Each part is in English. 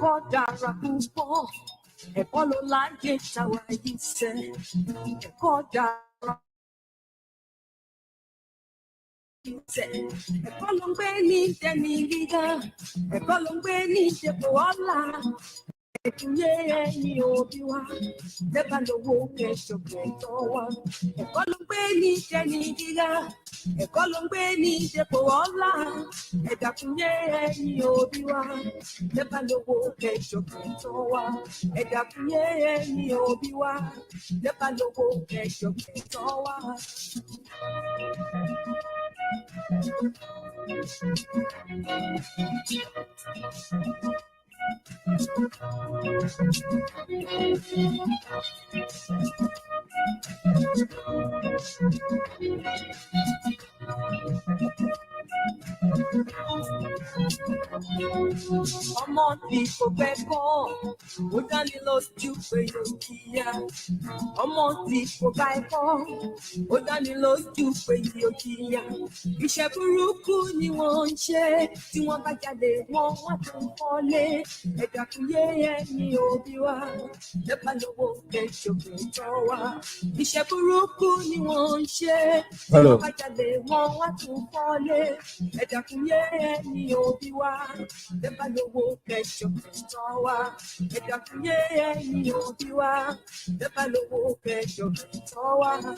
Kodara Pupo, Epolo Lage Tawayise, Kodara. Ekolongweni teniga, ekolongweni tepoala, ekunye ni obiwa, debalo woke shoketowa. Ekolongweni teniga, ekolongweni tepoala, edakunye ni obiwa, debalo woke shoketowa. Edakunye ni obiwa, debalo woke shoketowa. Among people, people, we can lost you for your kia. Among people, people, we can lost you for your kia. Ishaburuku ni wonche, ti won ba jade won wa tun fole. Edakuye ni obiwa, le balowo ke shokuntowa. Ishaburuku ni wonche, ti won ba jade won wa tun fole. Edakuye ni obiwa, le balowo ke shokuntowa. Edakuye ni obiwa, le balowo ke shokuntowa.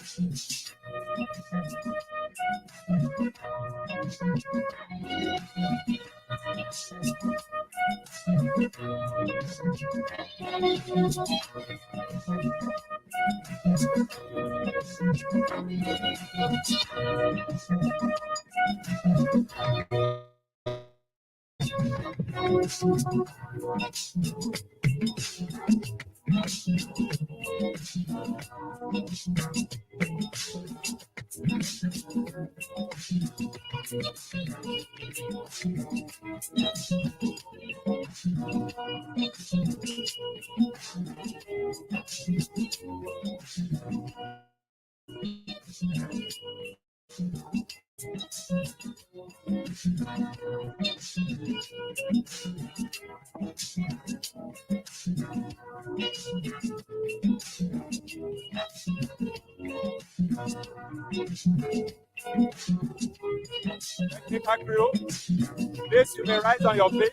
Please, you may rise on your feet.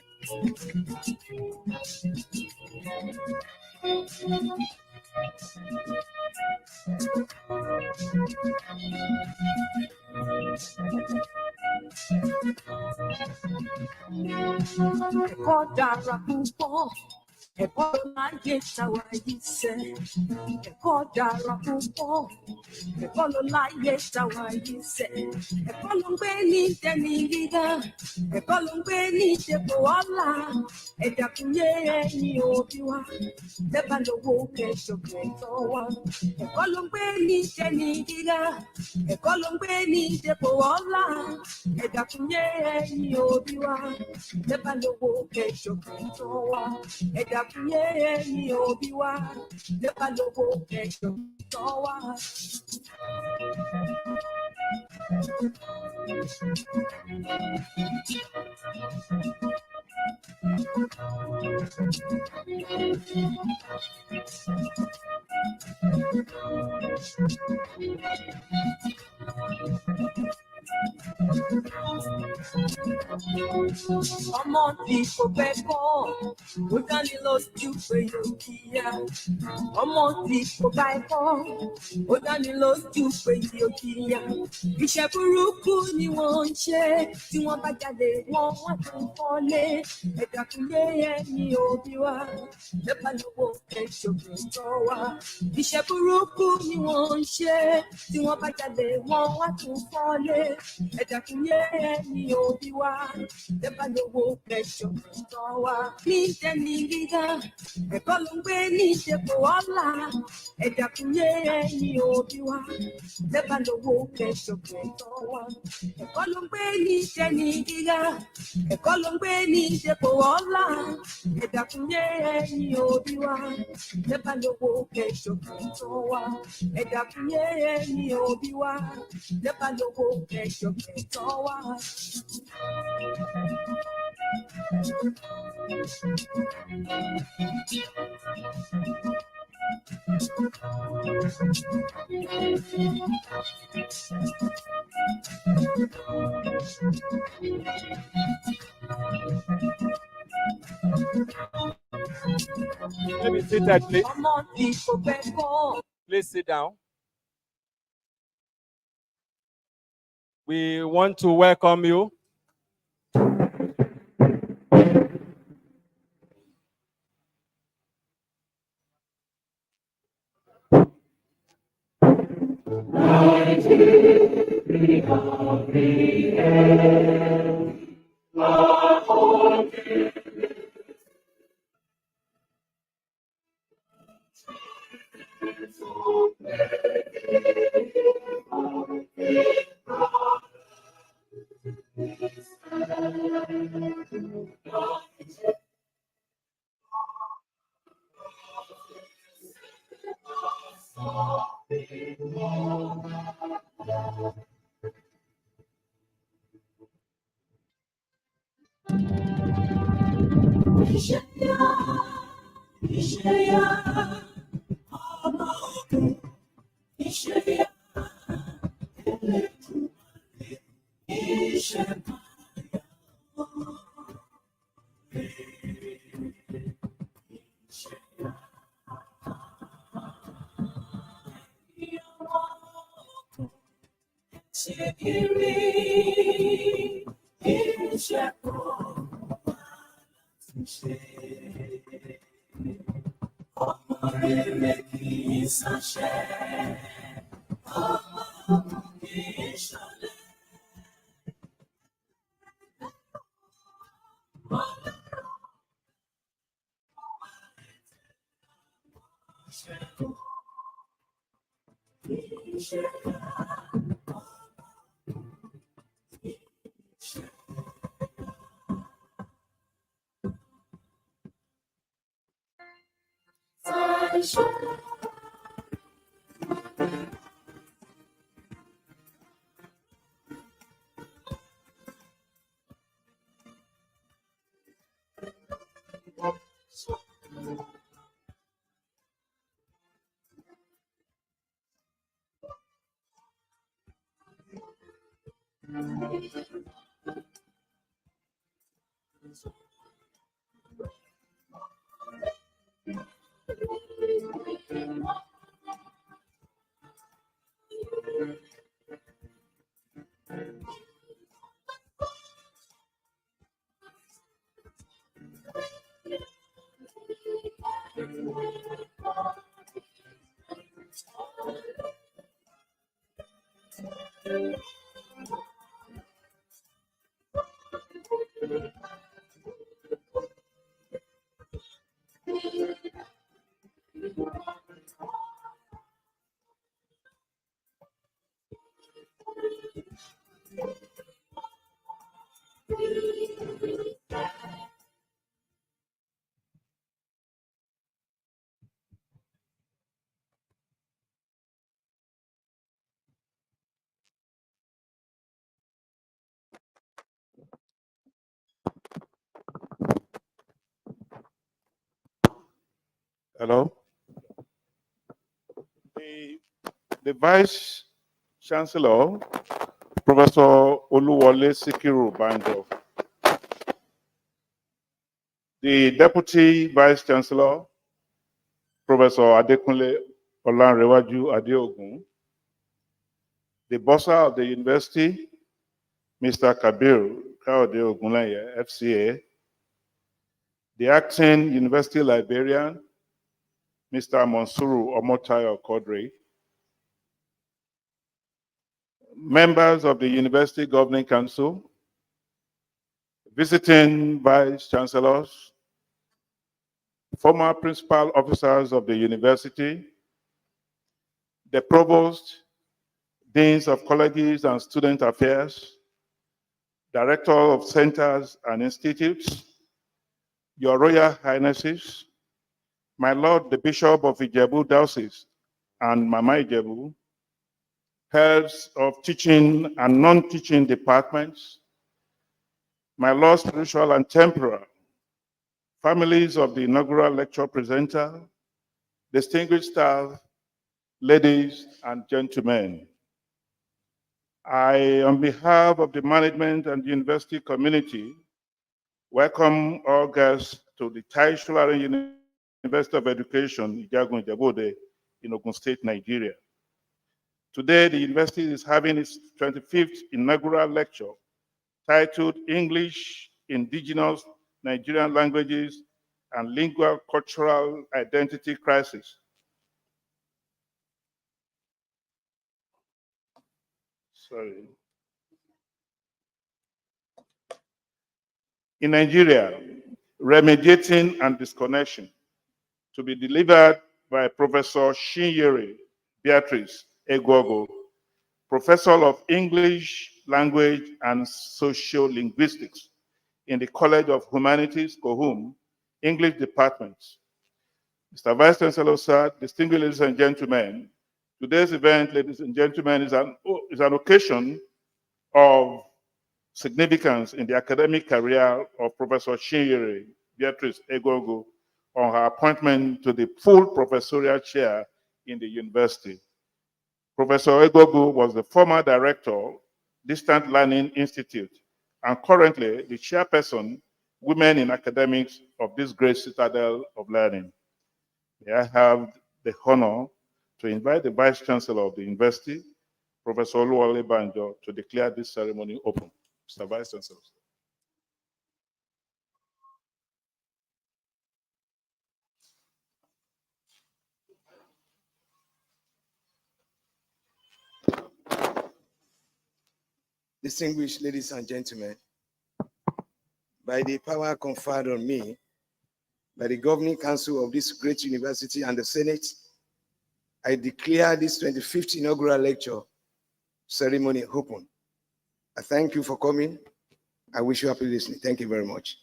Kodara Pupo, Epolo Lage Tawayise, Kodara Pupo, Epolo Lage Tawayise, Ekolongweni teniga, Ekolongweni tepoala, Edakunye ni obiwa, Debalo woke shoketowa. Ekolongweni teniga, Ekolongweni tepoala, Edakunye ni obiwa, Debalo woke shoketowa. Edakunye ni obiwa, Debalo woke shoketowa. Among people, people, we can lost you for your kia. Among people, people, we can lost you for your kia. Ishaburuku ni wonche, ti won ba jade won wa tun fole. Edakunye ni obiwa, le balowo ke shokuntowa. Ishaburuku ni wonche, ti won ba jade won wa tun fole. Edakunye ni obiwa, le balowo ke shokuntowa. Ni teniga, ekolongweni tepoala. Edakunye ni obiwa, le balowo ke shokuntowa. Ekolongweni teniga, ekolongweni tepoala. Edakunye ni obiwa, le balowo ke shokuntowa. Edakunye ni obiwa, le balowo ke shokuntowa. Maybe seated, please. Please sit down. We want to welcome you. Hello. The Vice Chancellor, Professor Oluwole Sikiru Banjo. The Deputy Vice Chancellor, Professor Adekunle Olanrewaju Adeogun. The Bursar of the University, Mr. Kabir Kaode Ogunleye, FCA. The Acting University Librarian, Mr. Monsuru Omotayo Kodri. Members of the University Governing Council, visiting Vice Chancellors, former principal officers of the university, the provost, deans of colleges and student affairs, director of centers and institutes, your royal highnesses, my lord the bishop of Ijebu Diocese and Mama Ijebu, heads of teaching and non-teaching departments, my lord spiritual and temporal, families of the inaugural lecture presenter, distinguished staff, ladies and gentlemen. I, on behalf of the management and the university community, welcome all guests to the Tasued University of Education, Egwuogu, in Ogun State, Nigeria. Today, the university is having its 25th inaugural lecture titled English, Indigenous, Nigerian Languages, and Lingua-Cultural Identity Crisis. Sorry. In Nigeria, Remediating and Disconnection, to be delivered by Professor Chinyere, Beatrice, Egwuogu, Professor of English, Language, and Sociolinguistics in the College of Humanities, Kohum, English Department. Mr. Vice Chancellor, sir, distinguished ladies and gentlemen, today's event, ladies and gentlemen, is an occasion of significance in the academic career of Professor Chinyere, Beatrice Egwuogu, on her appointment to the full professorial chair in the university. Professor Egwuogu was the former director, Distant Learning Institute, and currently the chairperson, Women in Academics of this great citadel of learning. I have the honor to invite the Vice Chancellor of the university, Professor Oluwole Banjo, to declare this ceremony open. Mr. Vice Chancellor. Distinguished ladies and gentlemen, by the power conferred on me by the Governing Council of this great university and the Senate, I declare this 25th inaugural lecture ceremony open. I thank you for coming. I wish you happy listening. Thank you very much.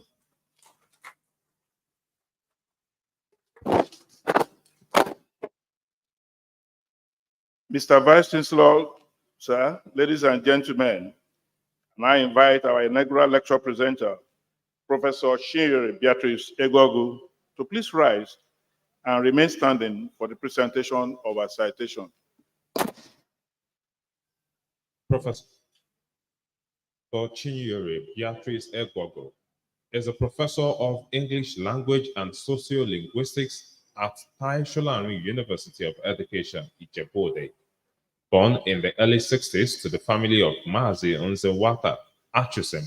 Mr. Vice Chancellor, sir, ladies and gentlemen, and I invite our inaugural lecture presenter, Professor Chinyere Beatrice Egwuogu, to please rise and remain standing for the presentation of our citation. Professor Chinyere Beatrice Egwuogu is a professor of English Language and Sociolinguistics at Tai Solarin University of Education, Ijebu-Ode. Born in the early 60s to the family of Mazi Nzewata Achusim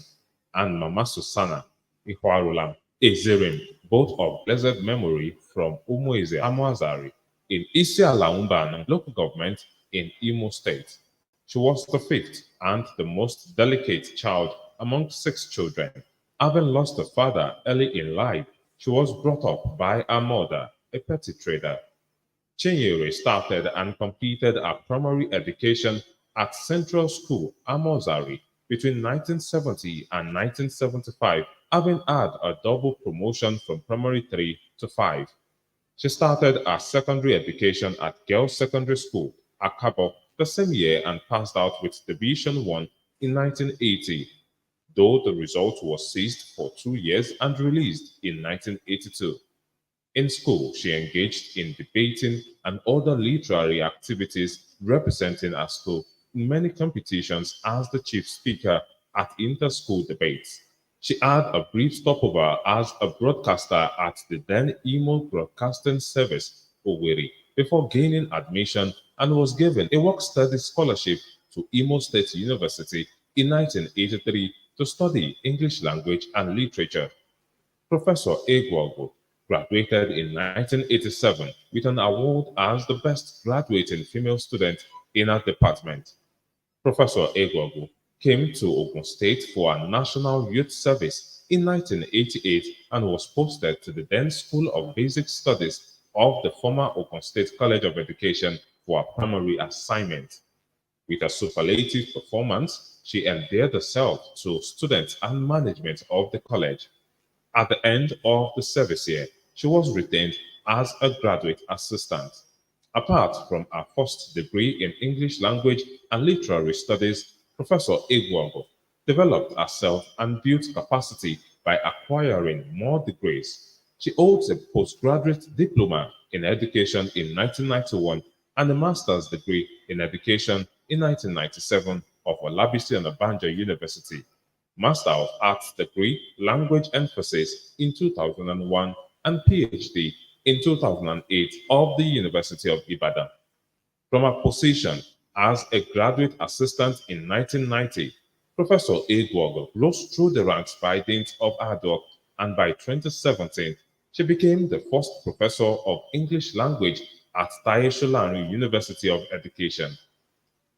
and Mama Susana Ihwarulam Ezerim, both of blessed memory, from Umueze Amuazari in Isiala Umbana local government in Imo State. She was the fifth and the most delicate child among 6 children. Having lost her father early in life, she was brought up by her mother, a petty trader. Chinyere started and completed her primary education at Central School, Amozari, between 1970 and 1975, having had a double promotion from primary 3 to 5. She started her secondary education at Girls Secondary School, Akabo, the same year and passed out with Division 1 in 1980, though the result was seized for 2 years and released in 1982. In school, she engaged in debating and other literary activities, representing her school in many competitions as the chief speaker at inter-school debates. She had a brief stopover as a broadcaster at the then Imo Broadcasting Service, Owerri, before gaining admission and was given a work-study scholarship to Imo State University in 1983 to study English language and literature. Professor Egwuogu graduated in 1987 with an award as the best graduating female student in her department. Professor Egwuogu came to Ogun State for a National Youth Service in 1988 and was posted to the then School of Basic Studies of the former Ogun State College of Education for a primary assignment. With a superlative performance, she endeared herself to students and management of the college. At the end of the service year, she was retained as a graduate assistant. Apart from her first degree in English language and literary studies, Professor Egwuogu developed herself and built capacity by acquiring more degrees. She holds a postgraduate diploma in education in 1991 and a master's degree in education in 1997 of Olabisi Onabanjo University, Master of Arts degree, language emphasis in 2001, and PhD in 2008 of the University of Ibadan. From her position as a graduate assistant in 1990, Professor Egwuogu rose through the ranks by dint of hard work, and by 2017, she became the first professor of English language at Taye Solarin University of Education.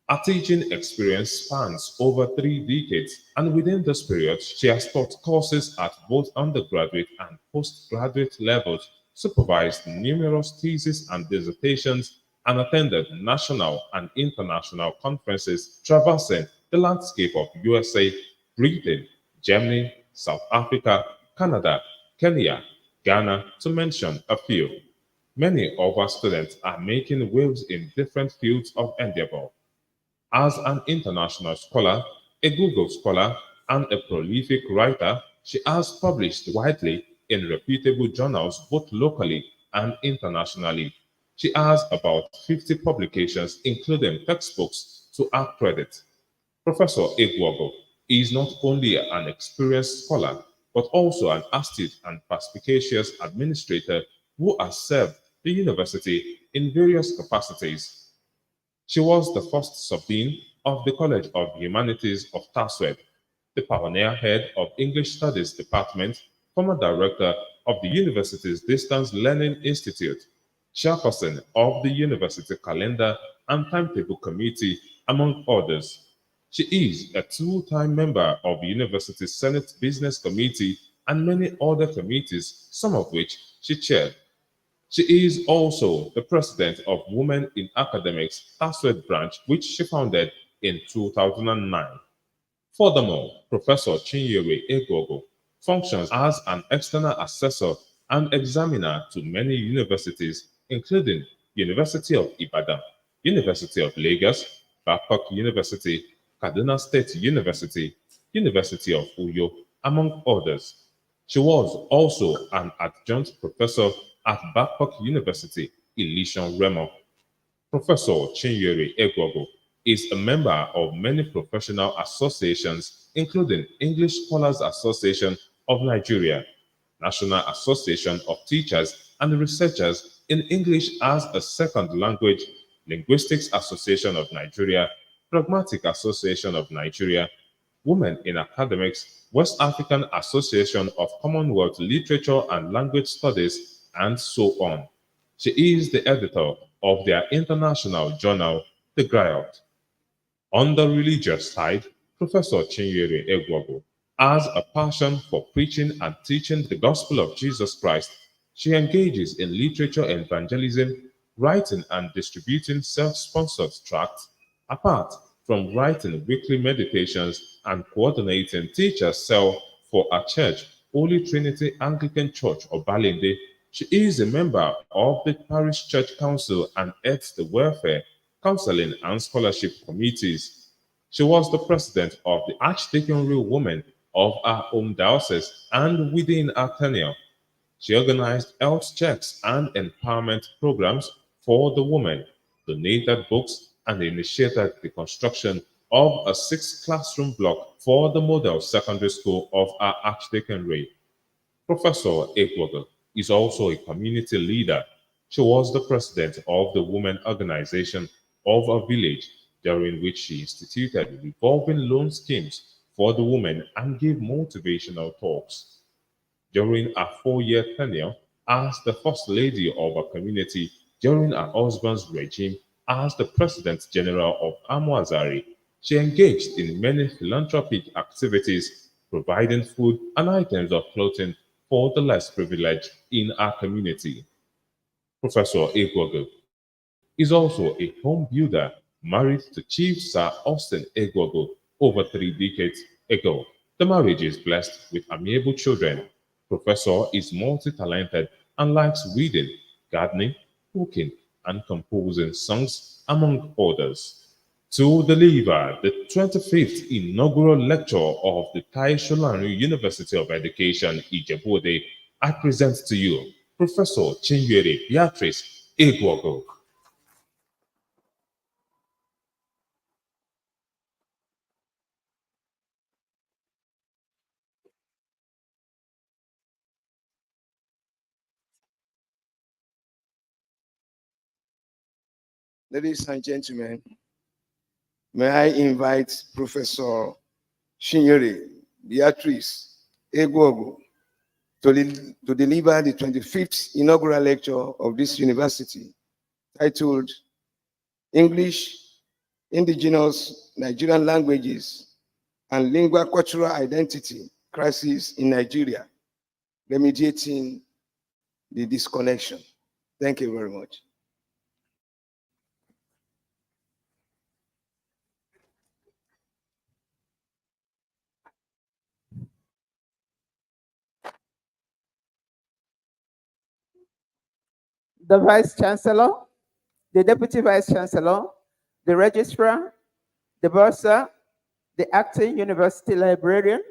Her teaching experience spans over 3 decades, and within this period, she has taught courses at both undergraduate and postgraduate levels, supervised numerous theses and dissertations, and attended national and international conferences traversing the landscape of USA, Britain, Germany, South Africa, Canada, Kenya, Ghana, to mention a few. Many of our students are making waves in different fields of endeavor. As an international scholar, a Google scholar, and a prolific writer, she has published widely in reputable journals both locally and internationally. She has about 50 publications, including textbooks, to her credit. Professor Egwuogu is not only an experienced scholar, but also an astute and perspicacious administrator who has served the university in various capacities. She was the first sub-dean of the College of Humanities of Tasued, the pioneer head of English Studies Department, former director of the university's Distance Learning Institute, chairperson of the university calendar and timetable committee, among others. She is a two-time member of the university's Senate Business Committee and many other committees, some of which she chaired. She is also the president of Women in Academics Tasued branch, which she founded in 2009. Furthermore, Professor Chinyere Egwuogu functions as an external assessor and examiner to many universities, including University of Ibadan, University of Lagos, Babcock University, Kaduna State University, University of Uyo, among others. She was also an adjunct professor at Babcock University, Ilishan Remo. Professor Chinyere Egwuogu is a member of many professional associations, including English Scholars Association of Nigeria, National Association of Teachers and Researchers in English as a Second Language, Linguistics Association of Nigeria, Pragmatic Association of Nigeria, Women in Academics, West African Association of Commonwealth Literature and Language Studies, and so on. She is the editor of their international journal, The Griot. On the religious side, Professor Chinyere Egwuogu has a passion for preaching and teaching the gospel of Jesus Christ. She engages in literature evangelism, writing and distributing self-sponsored tracts, apart from writing weekly meditations and coordinating teachers' cell for a church, Holy Trinity Anglican Church of Balinde. She is a member of the Parish Church Council and heads the welfare, counseling, and scholarship committees. She was the president of the Archdeaconry Women of her home diocese, and within her tenure, she organized health checks and empowerment programs for the women, donated books, and initiated the construction of a 6-classroom block for the model secondary school of her Archdeaconry. Professor Egwuogu is also a community leader. She was the president of the women organization of a village, during which she instituted revolving loan schemes for the women and gave motivational talks. During her 4-year tenure as the First Lady of a community during her husband's regime as the President General of Amwazari, she engaged in many philanthropic activities, providing food and items of clothing for the less privileged in our community. Professor Egwuogu is also a home builder, married to Chief Sir Austin Egwuogu over 3 decades ago. The marriage is blessed with amiable children. Professor is multi-talented and likes reading, gardening, cooking, and composing songs, among others. To deliver the 25th inaugural lecture of the Tai Solarin University of Education, Ijebu-Ode, I present to you Professor Chinyere Beatrice Egwuogu. Ladies and gentlemen, may I invite Professor Chinyere Beatrice Egwuogu to deliver the 25th inaugural lecture of this university, titled English, Indigenous Nigerian Languages, and Lingua-Cultural Identity Crisis in Nigeria, Remediating the Disconnection. Thank you very much. The Vice Chancellor, the Deputy Vice Chancellor, the Registrar, the Bursar, the Acting University Librarian,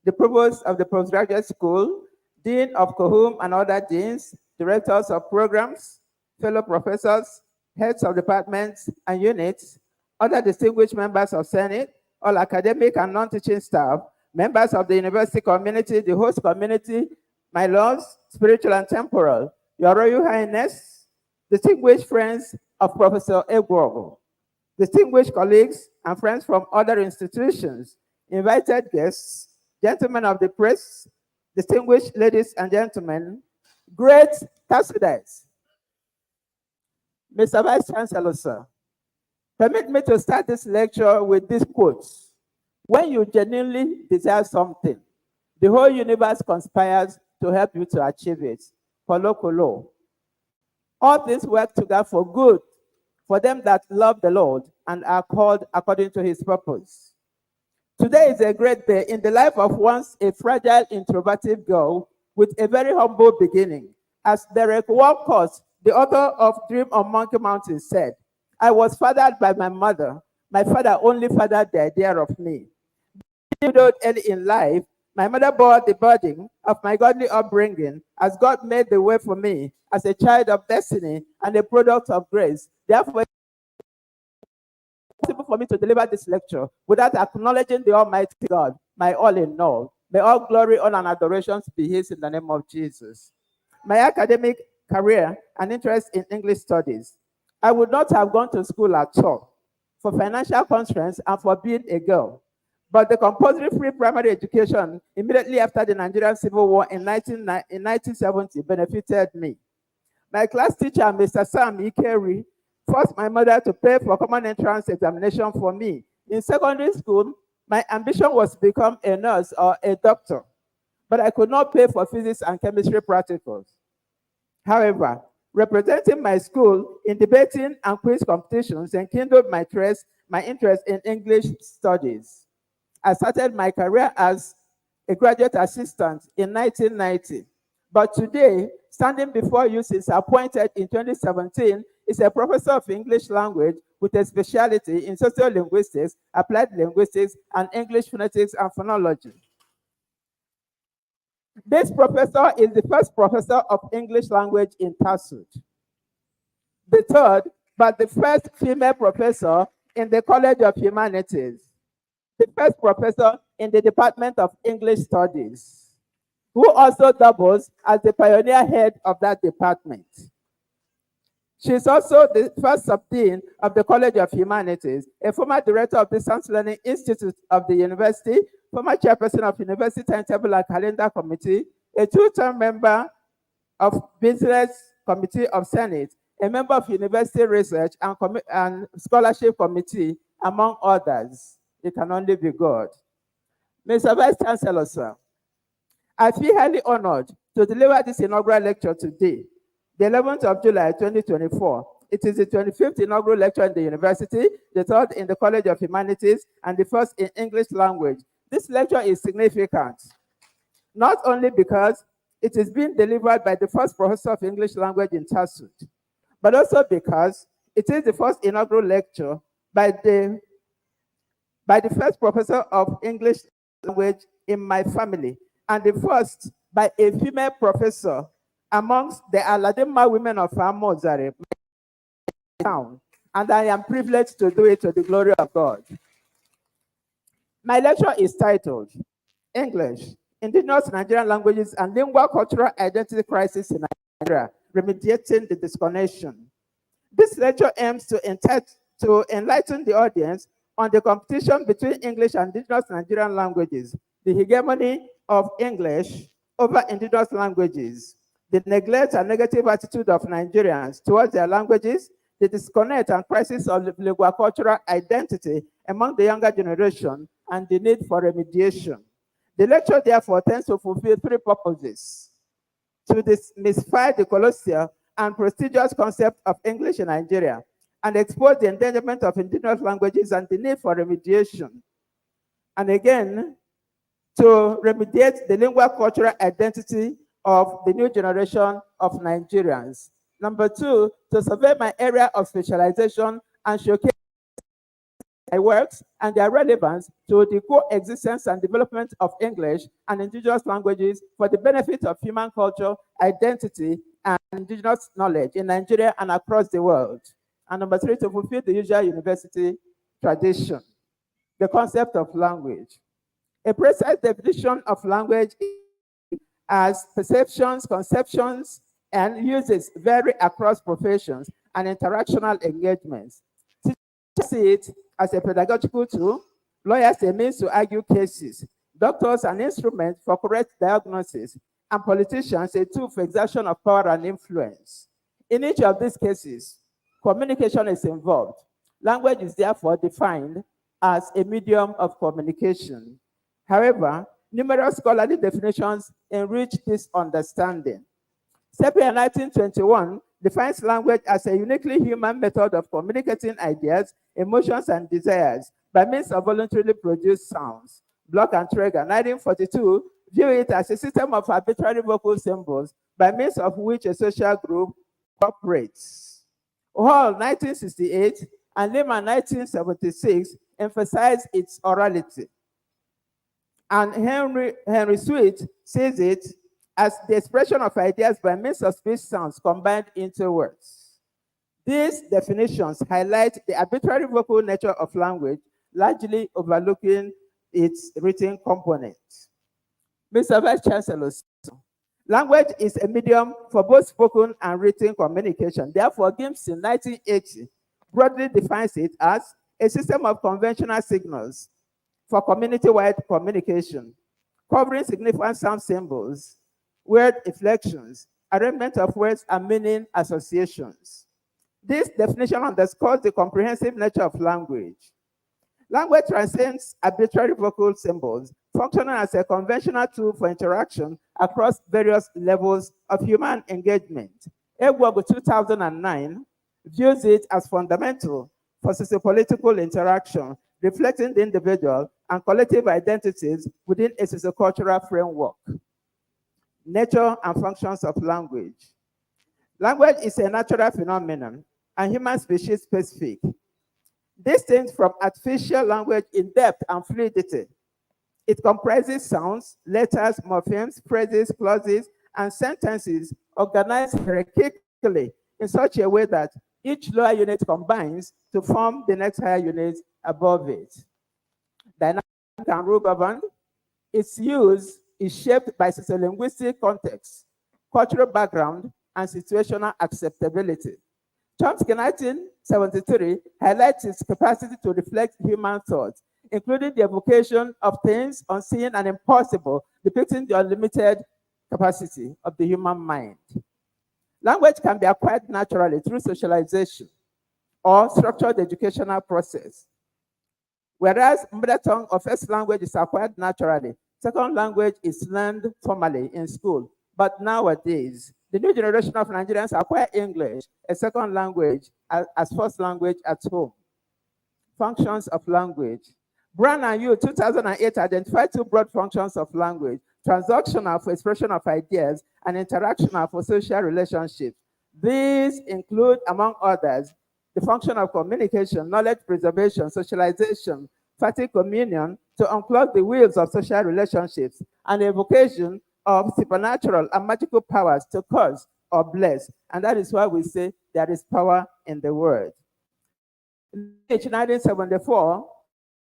the Provost of the Postgraduate School, Dean of Cohum and other deans, directors of programs, fellow professors, heads of departments and units, other distinguished members of Senate, all academic and non-teaching staff, members of the university community, the host community, my lords, spiritual and temporal, Your Royal Highness, distinguished friends of Professor Egwuogu, distinguished colleagues and friends from other institutions, invited guests, gentlemen of the press, distinguished ladies and gentlemen, great Tasued. Mr. Vice Chancellor, sir, permit me to start this lecture with these quotes. When you genuinely desire something, the whole universe conspires to help you to achieve it. Kolo. All things work together for good for them that love the Lord and are called according to his purpose. Today is a great day in the life of once a fragile, introverted girl with a very humble beginning. As Derek Walcott, the author of Dream on Monkey Mountain, said, I was fathered by my mother. My father only fathered the idea of me. Widowed early in life, my mother bore the burden of my godly upbringing as God made the way for me as a child of destiny and a product of grace. Therefore, it's possible for me to deliver this lecture without acknowledging the Almighty God, my all in all. May all glory, honor, and adorations be his in the name of Jesus. My academic career and interest in English studies. I would not have gone to school at all for financial constraints and for being a girl. But the compulsory free primary education immediately after the Nigerian Civil War in 1970 benefited me. My class teacher, Mr. Sam Ikeri, forced my mother to pay for common entrance examination for me. In secondary school, my ambition was to become a nurse or a doctor, but I could not pay for physics and chemistry practicals. However, representing my school in debating and quiz competitions enkindled my interest in English studies. I started my career as a graduate assistant in 1990. But today, standing before you since appointed in 2017, is a professor of English language with a specialty in sociolinguistics, applied linguistics, and English phonetics and phonology. This professor is the first professor of English language in Tasued, the third, but the first female professor in the College of Humanities, the first professor in the Department of English Studies, who also doubles as the pioneer head of that department. She is also the first sub-dean of the College of Humanities, a former director of the Distance Learning Institute of the university, former chairperson of University Timetable and Calendar Committee, a two-term member of Business Committee of Senate, a member of University Research and Scholarship Committee, among others. It can only be God. Mr. Vice Chancellor, sir, I feel highly honored to deliver this inaugural lecture today, the 11th of July, 2024. It is the 25th inaugural lecture in the university, the third in the College of Humanities, and the first in English language. This lecture is significant, not only because it is being delivered by the first professor of English language in Tasued, but also because it is the first inaugural lecture by the first professor of English language in my family, and the first by a female professor amongst the Aladima women of Amozare town, and I am privileged to do it to the glory of God. My lecture is titled English, Indigenous Nigerian Languages and Lingua-Cultural Identity Crisis in Nigeria, Remediating the Disconnection. This lecture aims to enlighten the audience on the competition between English and indigenous Nigerian languages, the hegemony of English over indigenous languages, the neglect and negative attitude of Nigerians towards their languages, the disconnect and crisis of lingua-cultural identity among the younger generation, and the need for remediation. The lecture, therefore, tends to fulfill three purposes: to demystify the colossal and prestigious concept of English in Nigeria, and expose the endangerment of indigenous languages and the need for remediation. And again, to remediate the lingua-cultural identity of the new generation of Nigerians. Number two, to survey my area of specialization and showcase my works and their relevance to the coexistence and development of English and indigenous languages for the benefit of human culture, identity, and indigenous knowledge in Nigeria and across the world. And number three, to fulfill the usual university tradition, the concept of language. A precise definition of language as perceptions, conceptions, and uses vary across professions and interactional engagements. Teachers see it as a pedagogical tool, lawyers a means to argue cases, doctors an instrument for correct diagnosis, and politicians a tool for exertion of power and influence. In each of these cases, communication is involved. Language is therefore defined as a medium of communication. However, numerous scholarly definitions enrich this understanding. Sepia 1921 defines language as a uniquely human method of communicating ideas, emotions, and desires by means of voluntarily produced sounds. Block and Traeger 1942 view it as a system of arbitrary vocal symbols by means of which a social group operates. Hall 1968 and Lehman 1976 emphasize its orality. And Henry Sweet sees it as the expression of ideas by means of speech sounds combined into words. These definitions highlight the arbitrary vocal nature of language, largely overlooking its written component. Mr. Vice Chancellor, language is a medium for both spoken and written communication. Therefore, Gimson 1980 broadly defines it as a system of conventional signals for community-wide communication, covering significant sound symbols, word inflections, arrangement of words, and meaning associations. This definition underscores the comprehensive nature of language. Language transcends arbitrary vocal symbols, functioning as a conventional tool for interaction across various levels of human engagement. Egwuogu 2009 views it as fundamental for sociopolitical interaction, reflecting the individual and collective identities within a sociocultural framework. Nature and functions of language. Language is a natural phenomenon and human species specific. Distinct from artificial language in depth and fluidity, it comprises sounds, letters, morphemes, phrases, clauses, and sentences organized hierarchically in such a way that each lower unit combines to form the next higher unit above it. Dynamic and rule-governed, its use is shaped by sociolinguistic context, cultural background, and situational acceptability. Chomsky 1973 highlights its capacity to reflect human thought, including the evocation of things unseen and impossible, depicting the unlimited capacity of the human mind. Language can be acquired naturally through socialization or structured educational process. Whereas mother tongue or first language is acquired naturally, second language is learned formally in school. But nowadays, the new generation of Nigerians acquire English, a second language, as first language at home. Functions of language. Brown and Yu, 2008, identified two broad functions of language: transactional for expression of ideas and interactional for social relationships. These include, among others, the function of communication, knowledge preservation, socialization, fatigue communion, to unclog the wheels of social relationships, and evocation of supernatural and magical powers to curse or bless. And that is why we say there is power in the word. In 1974,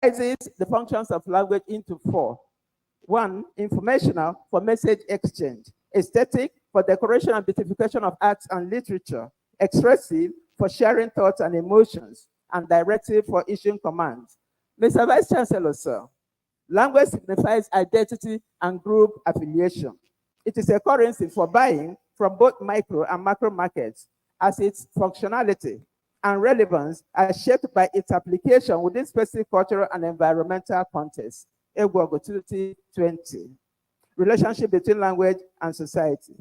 divides the functions of language into four. One, informational for message exchange, aesthetic for decoration and beautification of arts and literature, expressive for sharing thoughts and emotions, and directive for issuing commands. Mr. Vice Chancellor, sir, language signifies identity and group affiliation. It is a currency for buying from both micro and macro markets, as its functionality and relevance are shaped by its application within specific cultural and environmental contexts. Egwuogu 2020. Relationship between language and society.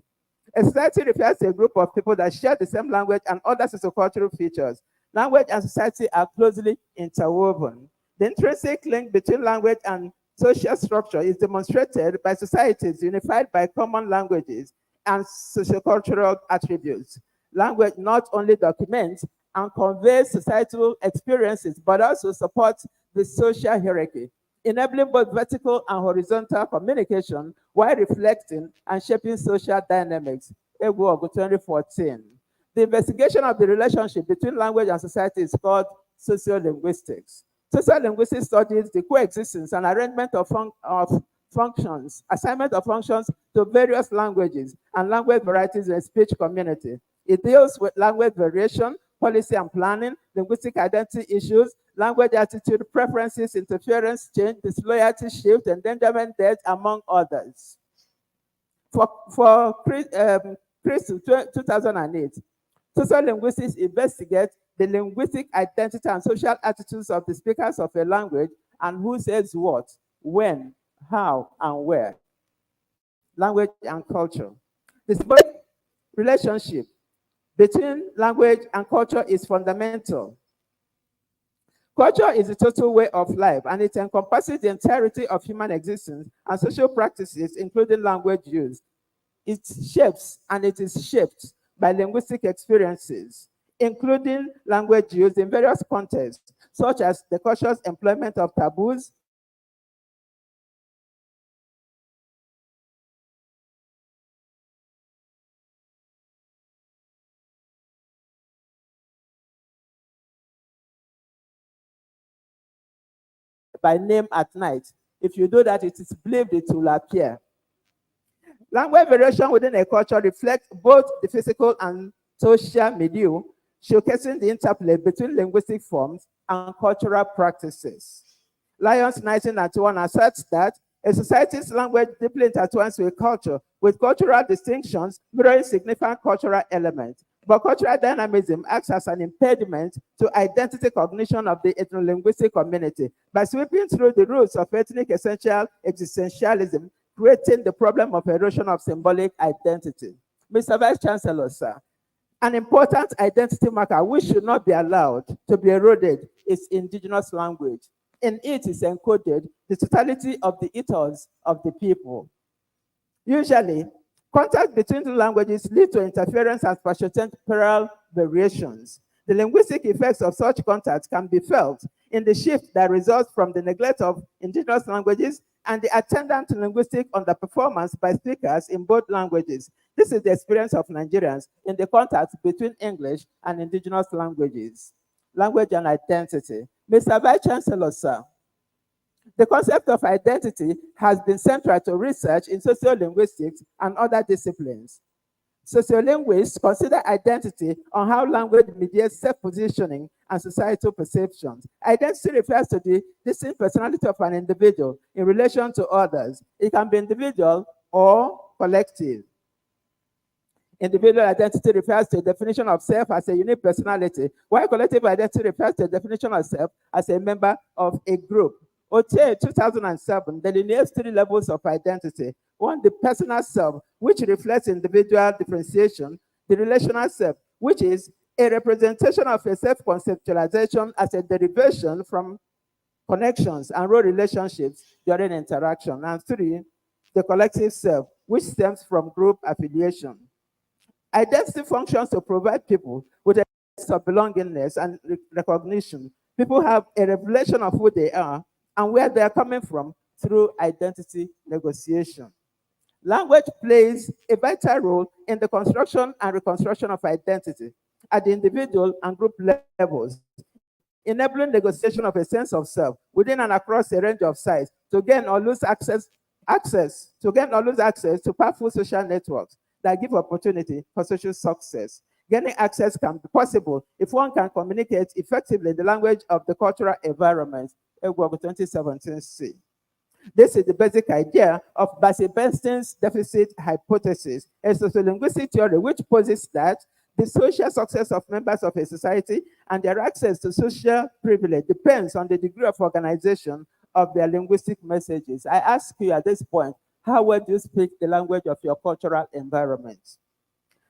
A society refers to a group of people that share the same language and other sociocultural features. Language and society are closely interwoven. The intrinsic link between language and social structure is demonstrated by societies unified by common languages and sociocultural attributes. Language not only documents and conveys societal experiences, but also supports the social hierarchy, enabling both vertical and horizontal communication while reflecting and shaping social dynamics. Egwuogu 2014. The investigation of the relationship between language and society is called sociolinguistics. Sociolinguistics studies the coexistence and arrangement of functions, assignment of functions to various languages and language varieties in a speech community. It deals with language variation, policy and planning, linguistic identity issues, language attitude, preferences, interference, change, disloyalty, shift, endangerment, death, among others. For Chris 2008, sociolinguistics investigate the linguistic identity and social attitudes of the speakers of a language and who says what, when, how, and where. Language and culture. The symbolic relationship between language and culture is fundamental. Culture is a total way of life, and it encompasses the entirety of human existence and social practices, including language use. It shapes and it is shaped by linguistic experiences, including language use in various contexts, such as the conscious employment of taboos, by name at night. If you do that, it is believed it will appear. Language variation within a culture reflects both the physical and social milieu, showcasing the interplay between linguistic forms and cultural practices. Lyons 1991 asserts that a society's language deeply intertwines with culture, with cultural distinctions mirroring significant cultural elements. But cultural dynamism acts as an impediment to identity cognition of the ethno-linguistic community by sweeping through the roots of ethnic essential existentialism, creating the problem of erosion of symbolic identity. Mr. Vice Chancellor, sir, an important identity marker which should not be allowed to be eroded is indigenous language. In it is encoded the totality of the ethos of the people. Usually, contact between the languages lead to interference and spatiotemporal variations. The linguistic effects of such contact can be felt in the shift that results from the neglect of indigenous languages and the attendant linguistic underperformance by speakers in both languages. This is the experience of Nigerians in the contact between English and indigenous languages. Language and identity. Mr. Vice Chancellor, sir, the concept of identity has been central to research in sociolinguistics and other disciplines. Sociolinguists consider identity on how language mediates self-positioning and societal perceptions. Identity refers to the distinct personality of an individual in relation to others. It can be individual or collective. Individual identity refers to a definition of self as a unique personality, while collective identity refers to a definition of self as a member of a group. Ote 2007 delineates 3 levels of identity. One, the personal self, which reflects individual differentiation. The relational self, which is a representation of a self-conceptualization as a derivation from connections and role relationships during interaction. And 3, the collective self, which stems from group affiliation. Identity functions to provide people with a sense of belongingness and recognition. People have a revelation of who they are and where they are coming from through identity negotiation. Language plays a vital role in the construction and reconstruction of identity at the individual and group levels, enabling negotiation of a sense of self within and across a range of sites to gain or lose access to powerful social networks that give opportunity for social success. Gaining access can be possible if one can communicate effectively in the language of the cultural environment. Egwuogu 2017c. This is the basic idea of Bassey-Bernstein's deficit hypothesis, a sociolinguistic theory which posits that the social success of members of a society and their access to social privilege depends on the degree of organization of their linguistic messages. I ask you at this point, how well do you speak the language of your cultural environment?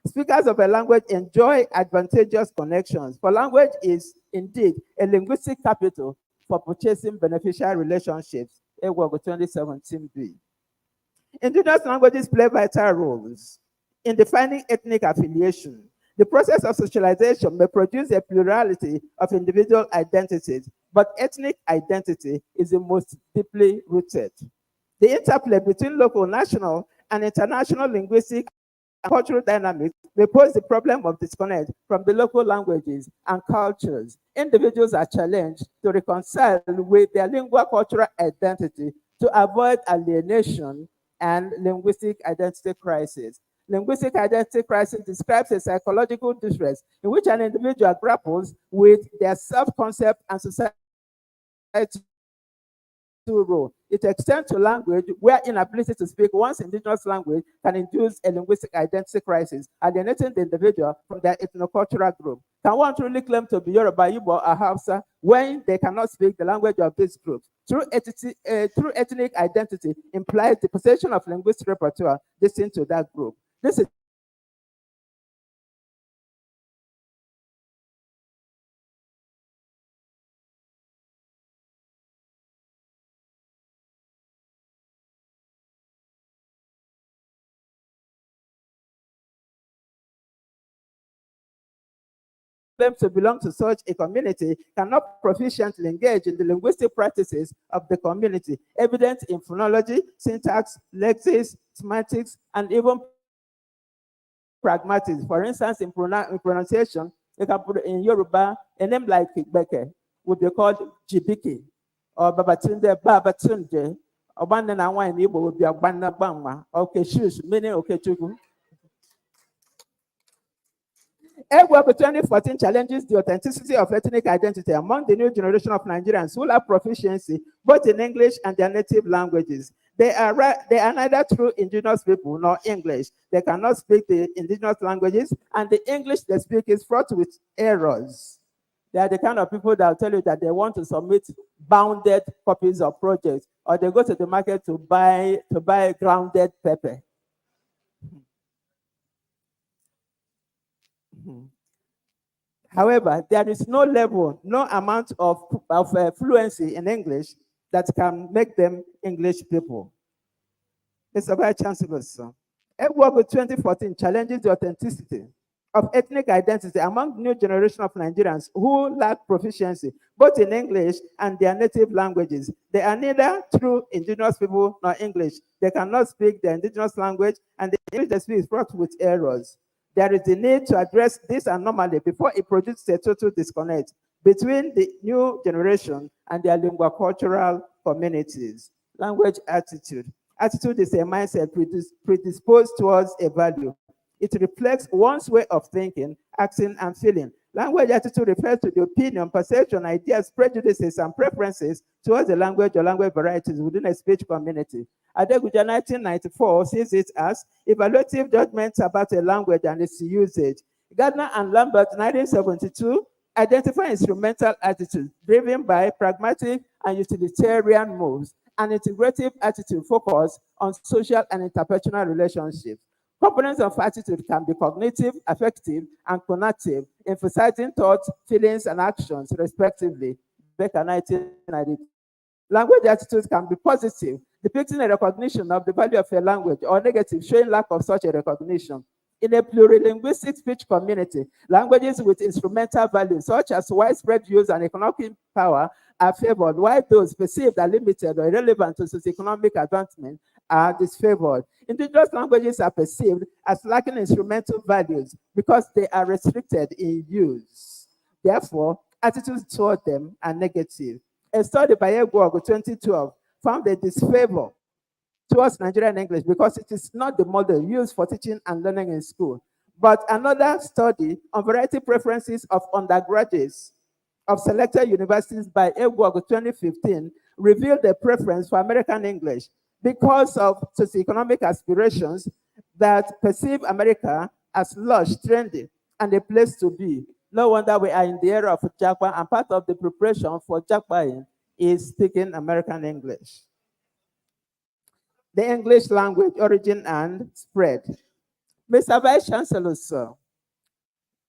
Speakers of a language enjoy advantageous connections, for language is indeed a linguistic capital for purchasing beneficial relationships. Egwuogu 2017b. Indigenous languages play vital roles in defining ethnic affiliation. The process of socialization may produce a plurality of individual identities, but ethnic identity is the most deeply rooted. The interplay between local, national, and international linguistic and cultural dynamics may pose the problem of disconnect from the local languages and cultures. Individuals are challenged to reconcile with their lingua-cultural identity to avoid alienation and linguistic identity crisis. Linguistic identity crisis describes a psychological distress in which an individual grapples with their self-concept and society role. It extends to language where inability to speak one's indigenous language can induce a linguistic identity crisis, alienating the individual from their ethnocultural group. Can one truly claim to be Yoruba, Igbo, or Hausa when they cannot speak the language of these groups? True ethnic identity implies the possession of linguistic repertoire distinct to that group. This is them to belong to such a community cannot proficiently engage in the linguistic practices of the community, evident in phonology, syntax, lexics, semantics, and even pragmatics. For instance, in pronunciation, you can put in Yoruba, a name like Igbeke would be called Jibiki, or Babatunde, Babatunde, or Bandana Wine Igbo would be Abana Bangma, or Keshush, meaning Okechukwu. Egwuogu 2014 challenges the authenticity of ethnic identity among the new generation of Nigerians who have proficiency both in English and their native languages. They are neither true indigenous people nor English. They cannot speak the indigenous languages, and the English they speak is fraught with errors. They are the kind of people that will tell you that they want to submit bounded copies of projects, or they go to the market to buy grounded pepper. However, there is no level, no amount of fluency in English that can make them English people. Mr. Vice Chancellor, sir. Egwuogu 2014 challenges the authenticity of ethnic identity among the new generation of Nigerians who lack proficiency both in English and their native languages. They are neither true indigenous people nor English. They cannot speak their indigenous language, and the English they speak is fraught with errors. There is a need to address this anomaly before it produces a total disconnect between the new generation and their lingua-cultural communities. Language attitude. Attitude is a mindset predisposed towards a value. It reflects one's way of thinking, acting, and feeling. Language attitude refers to the opinion, perception, ideas, prejudices, and preferences towards the language or language varieties within a speech community. Adeguja 1994 sees it as evaluative judgments about a language and its usage. Gardner and Lambert 1972 identify instrumental attitudes driven by pragmatic and utilitarian moves, an integrative attitude focused on social and interpersonal relationships. Components of attitude can be cognitive, affective, and conative, emphasizing thoughts, feelings, and actions, respectively. Becker 1992. Language attitudes can be positive, depicting a recognition of the value of a language, or negative, showing lack of such a recognition. In a plurilinguistic speech community, languages with instrumental values, such as widespread use and economic power, are favored, while those perceived as limited or irrelevant to socioeconomic advancement are disfavored. Indigenous languages are perceived as lacking instrumental values because they are restricted in use. Therefore, attitudes toward them are negative. A study by Egwuogu 2012 found a disfavor towards Nigerian English because it is not the model used for teaching and learning in school. But another study on variety preferences of undergraduates of selected universities by Egwuogu 2015 revealed a preference for American English because of socioeconomic aspirations that perceive America as lush, trendy, and a place to be. No wonder we are in the era of Japa, and part of the preparation for Japa is speaking American English. The English language origin and spread. Mr. Vice Chancellor, sir,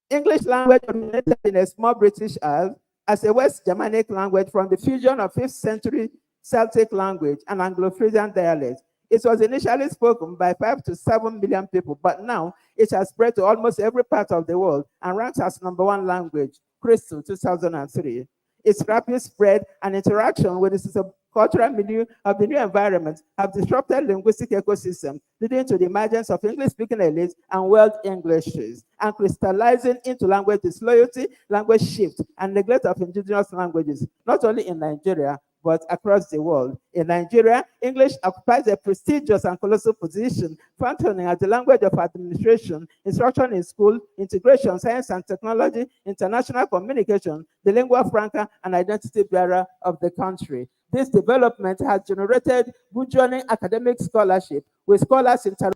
English language originated in a small British Isle as a West Germanic language from the fusion of 5th century Celtic language and Anglo-Frisian dialect. It was initially spoken by 5 to 7 million people, but now it has spread to almost every part of the world and ranks as #1 language, Crystal 2003. Its rapid spread and interaction with the cultural milieu of the new environment have disrupted linguistic ecosystems, leading to the emergence of English-speaking elites and world Englishes, and crystallizing into language disloyalty, language shift, and neglect of indigenous languages, not only in Nigeria, but across the world. In Nigeria, English occupies a prestigious and colossal position, functioning as the language of administration, instruction in school, integration, science and technology, international communication, the lingua franca, and identity bearer of the country. This development has generated burgeoning academic scholarship, with scholars interrogating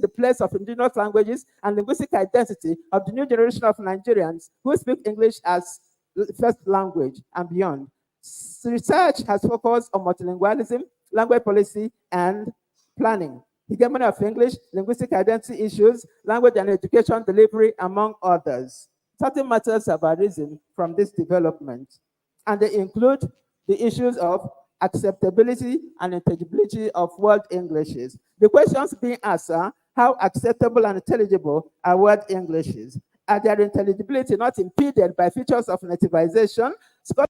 the place of indigenous languages and linguistic identity of the new generation of Nigerians who speak English as first language and beyond. Research has focused on multilingualism, language policy, and planning, hegemony of English, linguistic identity issues, language and education delivery, among others. Certain matters have arisen from this development, and they include the issues of acceptability and intelligibility of world Englishes. The questions being asked are, how acceptable and intelligible are world Englishes? Are their intelligibility not impeded by features of nativization? Scholars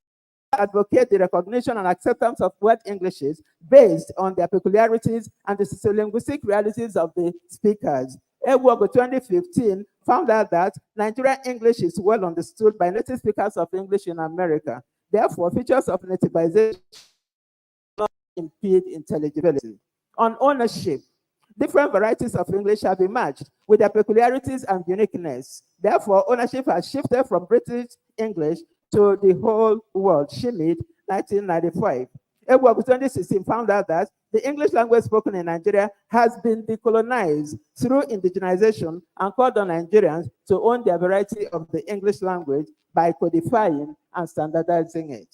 advocate the recognition and acceptance of world Englishes based on their peculiarities and the sociolinguistic realities of the speakers. Egwuogu 2015 found out that Nigerian English is well understood by native speakers of English in America. Therefore, features of nativization do not impede intelligibility. On ownership, different varieties of English have emerged with their peculiarities and uniqueness. Therefore, ownership has shifted from British English to the whole world. Schmidt, 1995. Egwuogu 2016 found out that the English language spoken in Nigeria has been decolonized through indigenization and called on Nigerians to own their variety of the English language by codifying and standardizing it.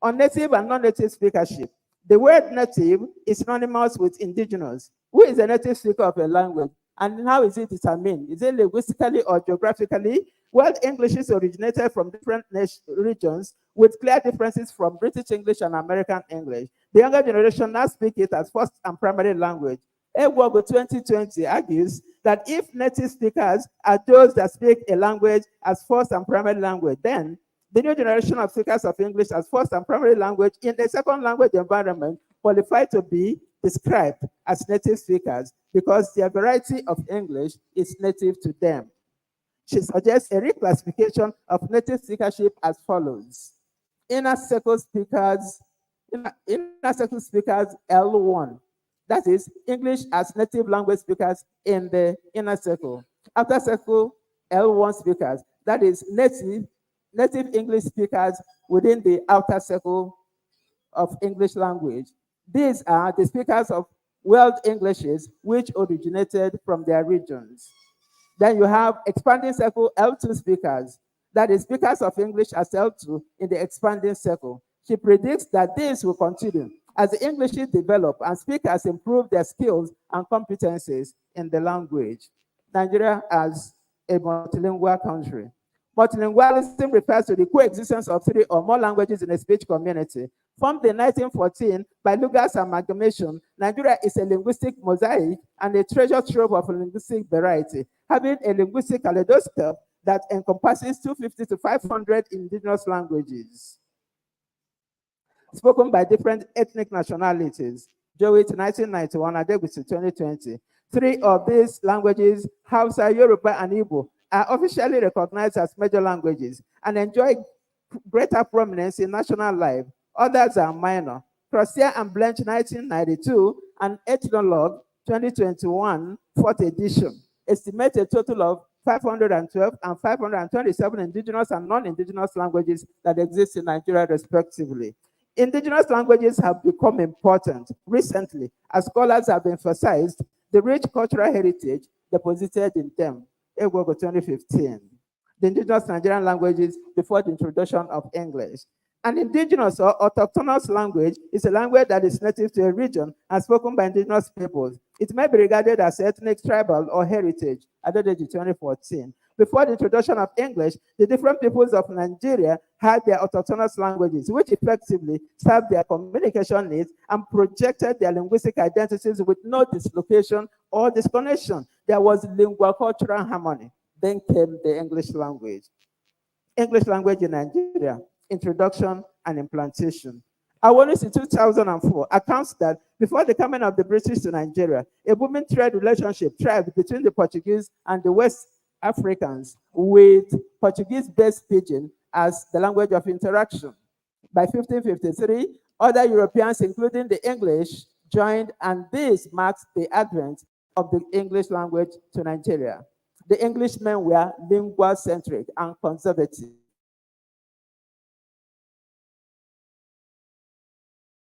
On native and non-native speakership, the word native is synonymous with indigenous. Who is a native speaker of a language, and how is it determined? Is it linguistically or geographically? World Englishes originated from different regions with clear differences from British English and American English. The younger generation now speak it as first and primary language. Egwuogu 2020 argues that if native speakers are those that speak a language as first and primary language, then the new generation of speakers of English as first and primary language in a second language environment qualify to be described as native speakers because their variety of English is native to them. She suggests a reclassification of native speakership as follows. Inner circle speakers L1, that is English as native language speakers in the inner circle. Outer circle L1 speakers, that is native English speakers within the outer circle of English language. These are the speakers of world Englishes which originated from their regions. Then you have expanding circle L2 speakers, that is speakers of English as L2 in the expanding circle. She predicts that this will continue as the Englishes develop and speakers improve their skills and competencies in the language. Nigeria as a multilingual country. Multilingualism refers to the coexistence of 3 or more languages in a speech community. Formed in 1914 by Lugar's amalgamation, Nigeria is a linguistic mosaic and a treasure trove of linguistic variety, having a linguistic kaleidoscope that encompasses 250 to 500 indigenous languages spoken by different ethnic nationalities. Jowett 1991, Adegusi 2020. Three of these languages, Hausa, Yoruba, and Igbo, are officially recognized as major languages and enjoy greater prominence in national life. Others are minor. Crosier and Blanche 1992 and Ethnologue 2021, 4th edition, estimate a total of 512 and 527 indigenous and non-indigenous languages that exist in Nigeria respectively. Indigenous languages have become important recently as scholars have emphasized the rich cultural heritage deposited in them. Egwuogu 2015. The indigenous Nigerian languages before the introduction of English. An indigenous or autochthonous language is a language that is native to a region and spoken by indigenous peoples. It may be regarded as ethnic, tribal, or heritage. Adedeji 2014. Before the introduction of English, the different peoples of Nigeria had their autochthonous languages, which effectively served their communication needs and projected their linguistic identities with no dislocation or disconnection. There was lingua-cultural harmony. Then came the English language. English language in Nigeria, introduction and implantation. Awareness in 2004 accounts that before the coming of the British to Nigeria, a booming trade relationship thrived between the Portuguese and the West Africans, with Portuguese-based pidgin as the language of interaction. By 1553, other Europeans, including the English, joined, and this marks the advent of the English language to Nigeria. The Englishmen were lingua-centric and conservative.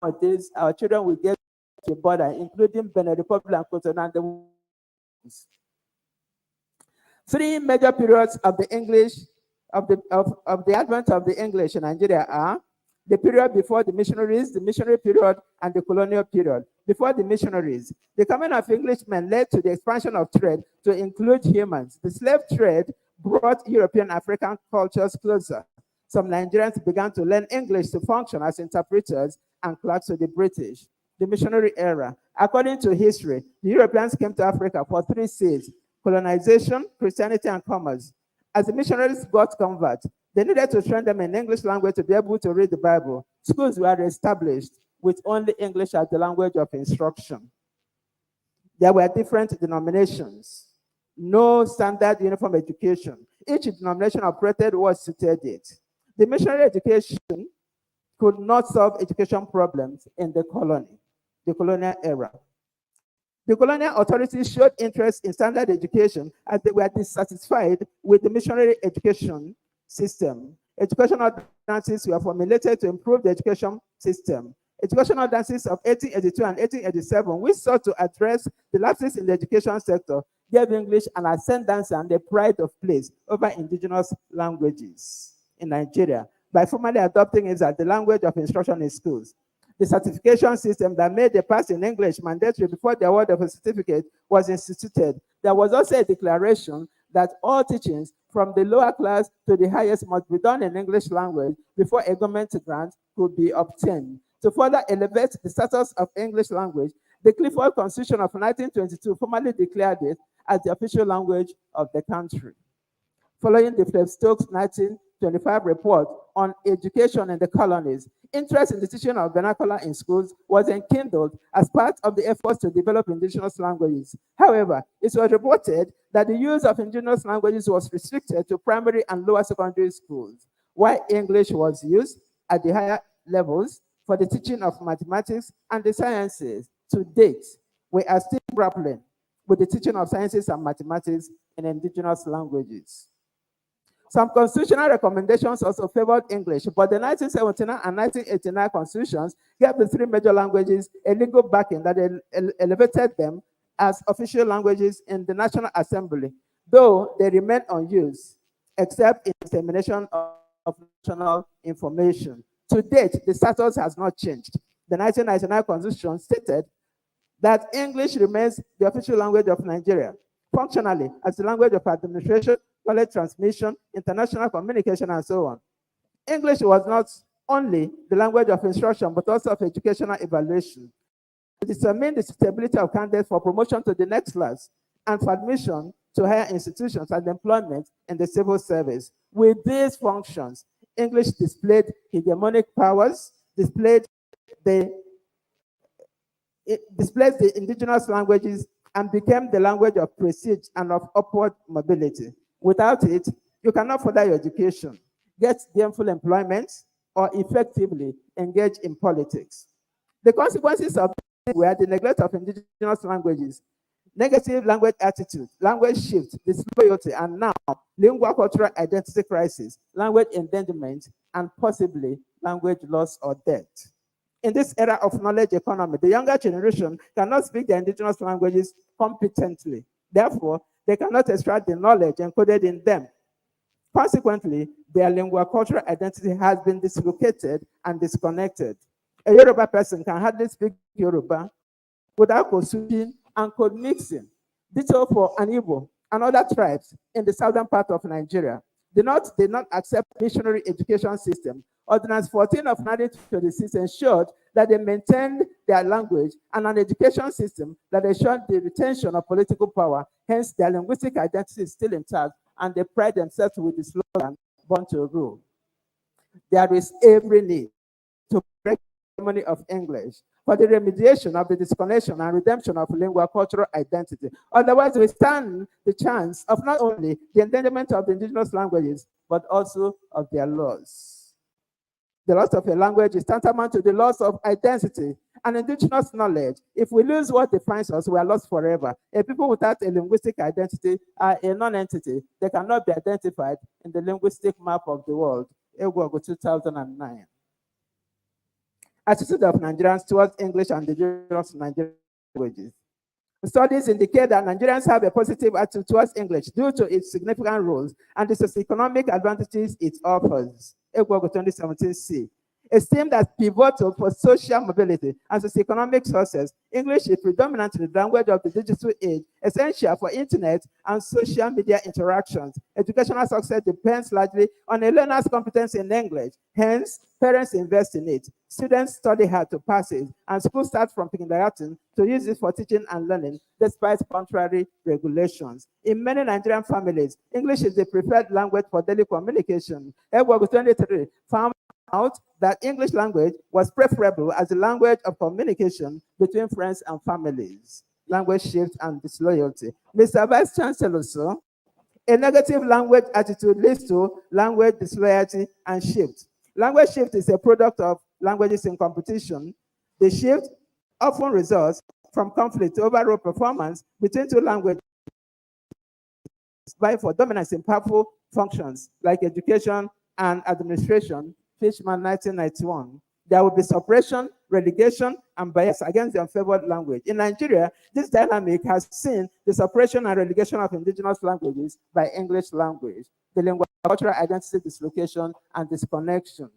Nowadays, our children will get to a border, including Benin Republic and Cotonou and the Three major periods of the English, of the advent of the English in Nigeria are the period before the missionaries, the missionary period, and the colonial period. Before the missionaries, the coming of Englishmen led to the expansion of trade to include humans. The slave trade brought European African cultures closer. Some Nigerians began to learn English to function as interpreters and clerks to the British. The missionary era. According to history, the Europeans came to Africa for 3 C's: colonization, Christianity, and commerce. As the missionaries got converted, they needed to train them in English language to be able to read the Bible. Schools were established with only English as the language of instruction. There were different denominations, no standard uniform education. Each denomination operated what suited it. The missionary education could not solve education problems in the colony, the colonial era. The colonial authorities showed interest in standard education as they were dissatisfied with the missionary education system. Educational ordinances were formulated to improve the education system. Educational ordinances of 1882 and 1887, which sought to address the lapses in the education sector, gave English an ascendance and a pride of place over indigenous languages in Nigeria by formally adopting it as the language of instruction in schools. The certification system that made the pass in English mandatory before the award of a certificate was instituted. There was also a declaration that all teachings from the lower class to the highest must be done in English language before a government grant could be obtained. To further elevate the status of English language, the Clifford Constitution of 1922 formally declared it as the official language of the country. Following the Stokes 1925 report on education in the colonies, interest in the teaching of vernacular in schools was enkindled as part of the efforts to develop indigenous languages. However, it was reported that the use of indigenous languages was restricted to primary and lower secondary schools, while English was used at the higher levels for the teaching of mathematics and the sciences. To date, we are still grappling with the teaching of sciences and mathematics in indigenous languages. Some constitutional recommendations also favored English, but the 1979 and 1989 constitutions gave the 3 major languages a legal backing that elevated them as official languages in the National Assembly, though they remain unused, except in dissemination of national information. To date, the status has not changed. The 1999 constitution stated that English remains the official language of Nigeria, functionally as the language of administration, knowledge transmission, international communication, and so on. English was not only the language of instruction, but also of educational evaluation. To determine the suitability of candidates for promotion to the next class and for admission to higher institutions and employment in the civil service. With these functions, English displayed hegemonic powers, displayed the it displaced the indigenous languages and became the language of prestige and of upward mobility. Without it, you cannot further your education, get gainful employment, or effectively engage in politics. The consequences of this were the neglect of indigenous languages, negative language attitude, language shift, disloyalty, and now lingua-cultural identity crisis, language endangerment, and possibly language loss or death. In this era of knowledge economy, the younger generation cannot speak the indigenous languages competently. Therefore, they cannot extract the knowledge encoded in them. Consequently, their lingua-cultural identity has been dislocated and disconnected. A Yoruba person can hardly speak Yoruba without code-switching and code-mixing. Ditto for an Igbo and other tribes in the southern part of Nigeria. The North did not accept missionary education system. Ordinance 14 of 1926 ensured that they maintained their language and an education system that ensured the retention of political power. Hence, their linguistic identity is still intact, and they pride themselves with the slogan, "Born to rule." There is every need to break the harmony of English for the remediation of the disconnection and redemption of lingua-cultural identity. Otherwise, we stand the chance of not only the endangerment of the indigenous languages, but also of their loss. The loss of a language is tantamount to the loss of identity and indigenous knowledge. If we lose what defines us, we are lost forever. A people without a linguistic identity are a non-entity. They cannot be identified in the linguistic map of the world. Egwuogu 2009. Attitude of Nigerians towards English and indigenous Nigerian languages. Studies indicate that Nigerians have a positive attitude towards English due to its significant roles and the socioeconomic advantages it offers. Egwuogu 2017C. Esteemed as pivotal for social mobility and socioeconomic success, English is predominantly the language of the digital age, essential for internet and social media interactions. Educational success depends largely on a learner's competence in English. Hence, parents invest in it. Students study hard to pass it, and schools start from kindergarten to use it for teaching and learning, despite contrary regulations. In many Nigerian families, English is the preferred language for daily communication. Egwuogu 23 found out that English language was preferable as a language of communication between friends and families. Language shift and disloyalty. Mr. Vice Chancellor, sir, a negative language attitude leads to language disloyalty and shift. Language shift is a product of languages in competition. The shift often results from conflict over role performance between two languages, vying for dominance in powerful functions like education and administration. Fishman, 1991. There will be suppression, relegation, and bias against the unfavored language. In Nigeria, this dynamic has seen the suppression and relegation of indigenous languages by English language, the lingua-cultural identity dislocation and disconnection.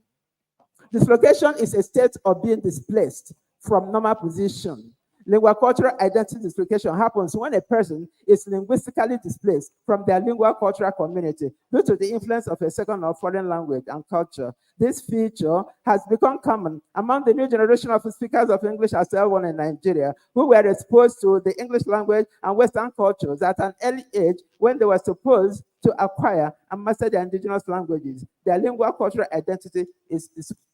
Dislocation is a state of being displaced from normal position. Lingua-cultural identity dislocation happens when a person is linguistically displaced from their lingua-cultural community due to the influence of a second or foreign language and culture. This feature has become common among the new generation of speakers of English as L1 in Nigeria, who were exposed to the English language and Western cultures at an early age when they were supposed to acquire and master their indigenous languages. Their lingua-cultural identity is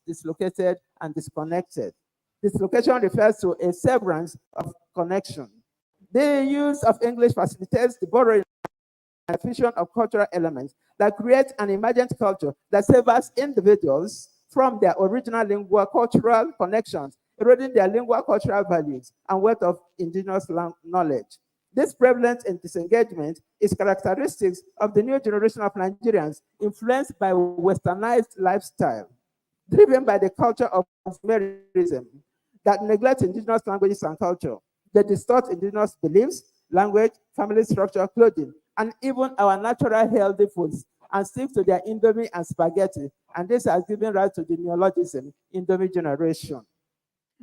dislocated and disconnected. Dislocation refers to a severance of connection. The use of English facilitates the borrowing and fusion of cultural elements that create an emergent culture that severs individuals from their original lingua-cultural connections, eroding their lingua-cultural values and wealth of indigenous knowledge. This prevalence and disengagement is characteristics of the new generation of Nigerians influenced by westernized lifestyle, driven by the culture of consumerism that neglects indigenous languages and culture. They distort indigenous beliefs, language, family structure, clothing, and even our natural healthy foods, and stick to their Indomie and spaghetti. And this has given rise to the neologism, Indomie generation.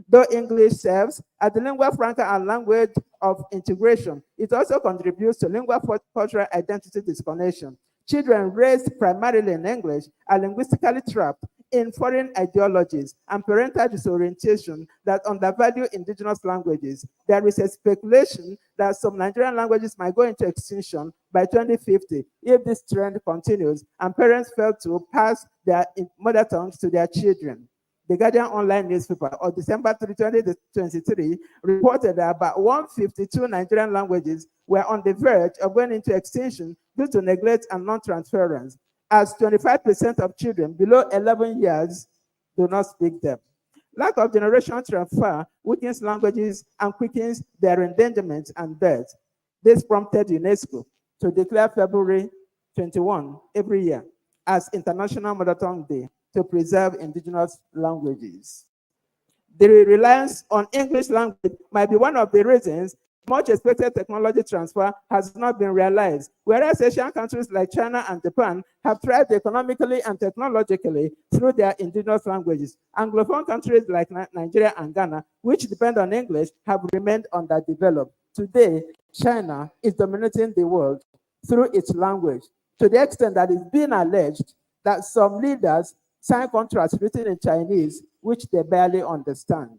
Though English serves as the lingua franca and language of integration, it also contributes to lingua-cultural identity disconnection. Children raised primarily in English are linguistically trapped in foreign ideologies and parental disorientation that undervalue indigenous languages. There is a speculation that some Nigerian languages might go into extinction by 2050 if this trend continues and parents fail to pass their mother tongues to their children. The Guardian online newspaper of December 3, 2023 reported that about 152 Nigerian languages were on the verge of going into extinction due to neglect and non-transference, as 25% of children below 11 years do not speak them. Lack of generational transfer weakens languages and quickens their endangerment and death. This prompted UNESCO to declare February 21 every year as International Mother Tongue Day to preserve indigenous languages. The reliance on English language might be one of the reasons much expected technology transfer has not been realized, whereas Asian countries like China and Japan have thrived economically and technologically through their indigenous languages. Anglophone countries like Nigeria and Ghana, which depend on English, have remained underdeveloped. Today, China is dominating the world through its language, to the extent that it's been alleged that some leaders sign contracts written in Chinese, which they barely understand.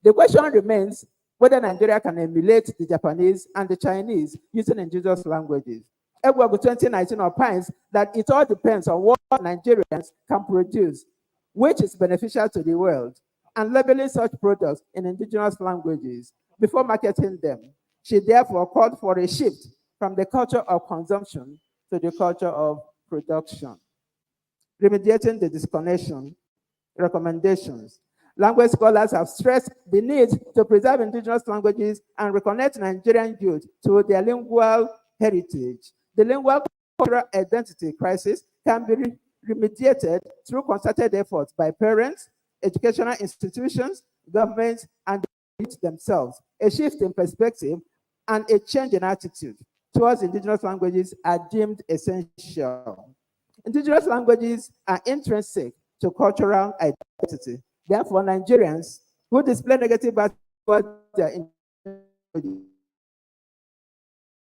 The question remains whether Nigeria can emulate the Japanese and the Chinese using indigenous languages. Egwuogu 2019 opines that it all depends on what Nigerians can produce, which is beneficial to the world, and labeling such products in indigenous languages before marketing them. She therefore called for a shift from the culture of consumption to the culture of production. Remediating the disconnection, recommendations. Language scholars have stressed the need to preserve indigenous languages and reconnect Nigerian youth to their lingual heritage. The lingual-cultural identity crisis can be remediated through concerted efforts by parents, educational institutions, governments, and the youth themselves. A shift in perspective and a change in attitude towards indigenous languages are deemed essential. Indigenous languages are intrinsic to cultural identity. Therefore, Nigerians who display negative attitudes towards their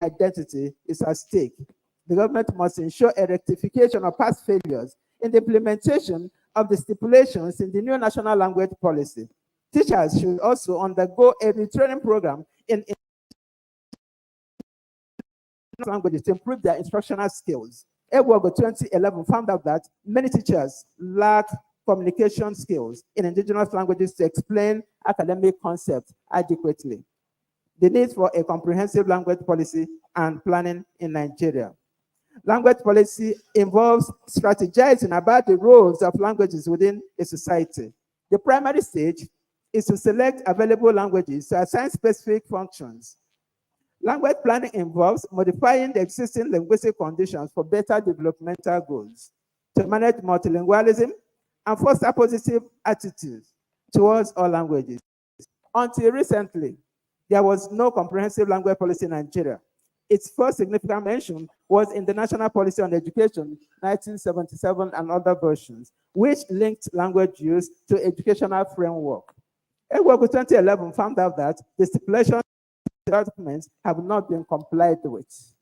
identity is at stake. The government must ensure a rectification of past failures in the implementation of the stipulations in the new national language policy. Teachers should also undergo a retraining program in languages to improve their instructional skills. Egwuogu 2011 found out that many teachers lack communication skills in indigenous languages to explain academic concepts adequately. The need for a comprehensive language policy and planning in Nigeria. Language policy involves strategizing about the roles of languages within a society. The primary stage is to select available languages to assign specific functions. Language planning involves modifying the existing linguistic conditions for better developmental goals, to manage multilingualism and foster positive attitudes towards all languages. Until recently, there was no comprehensive language policy in Nigeria. Its first significant mention was in the National Policy on Education, 1977, and other versions, which linked language use to educational framework. Egwuogu 2011 found out that the stipulations documents have not been complied with.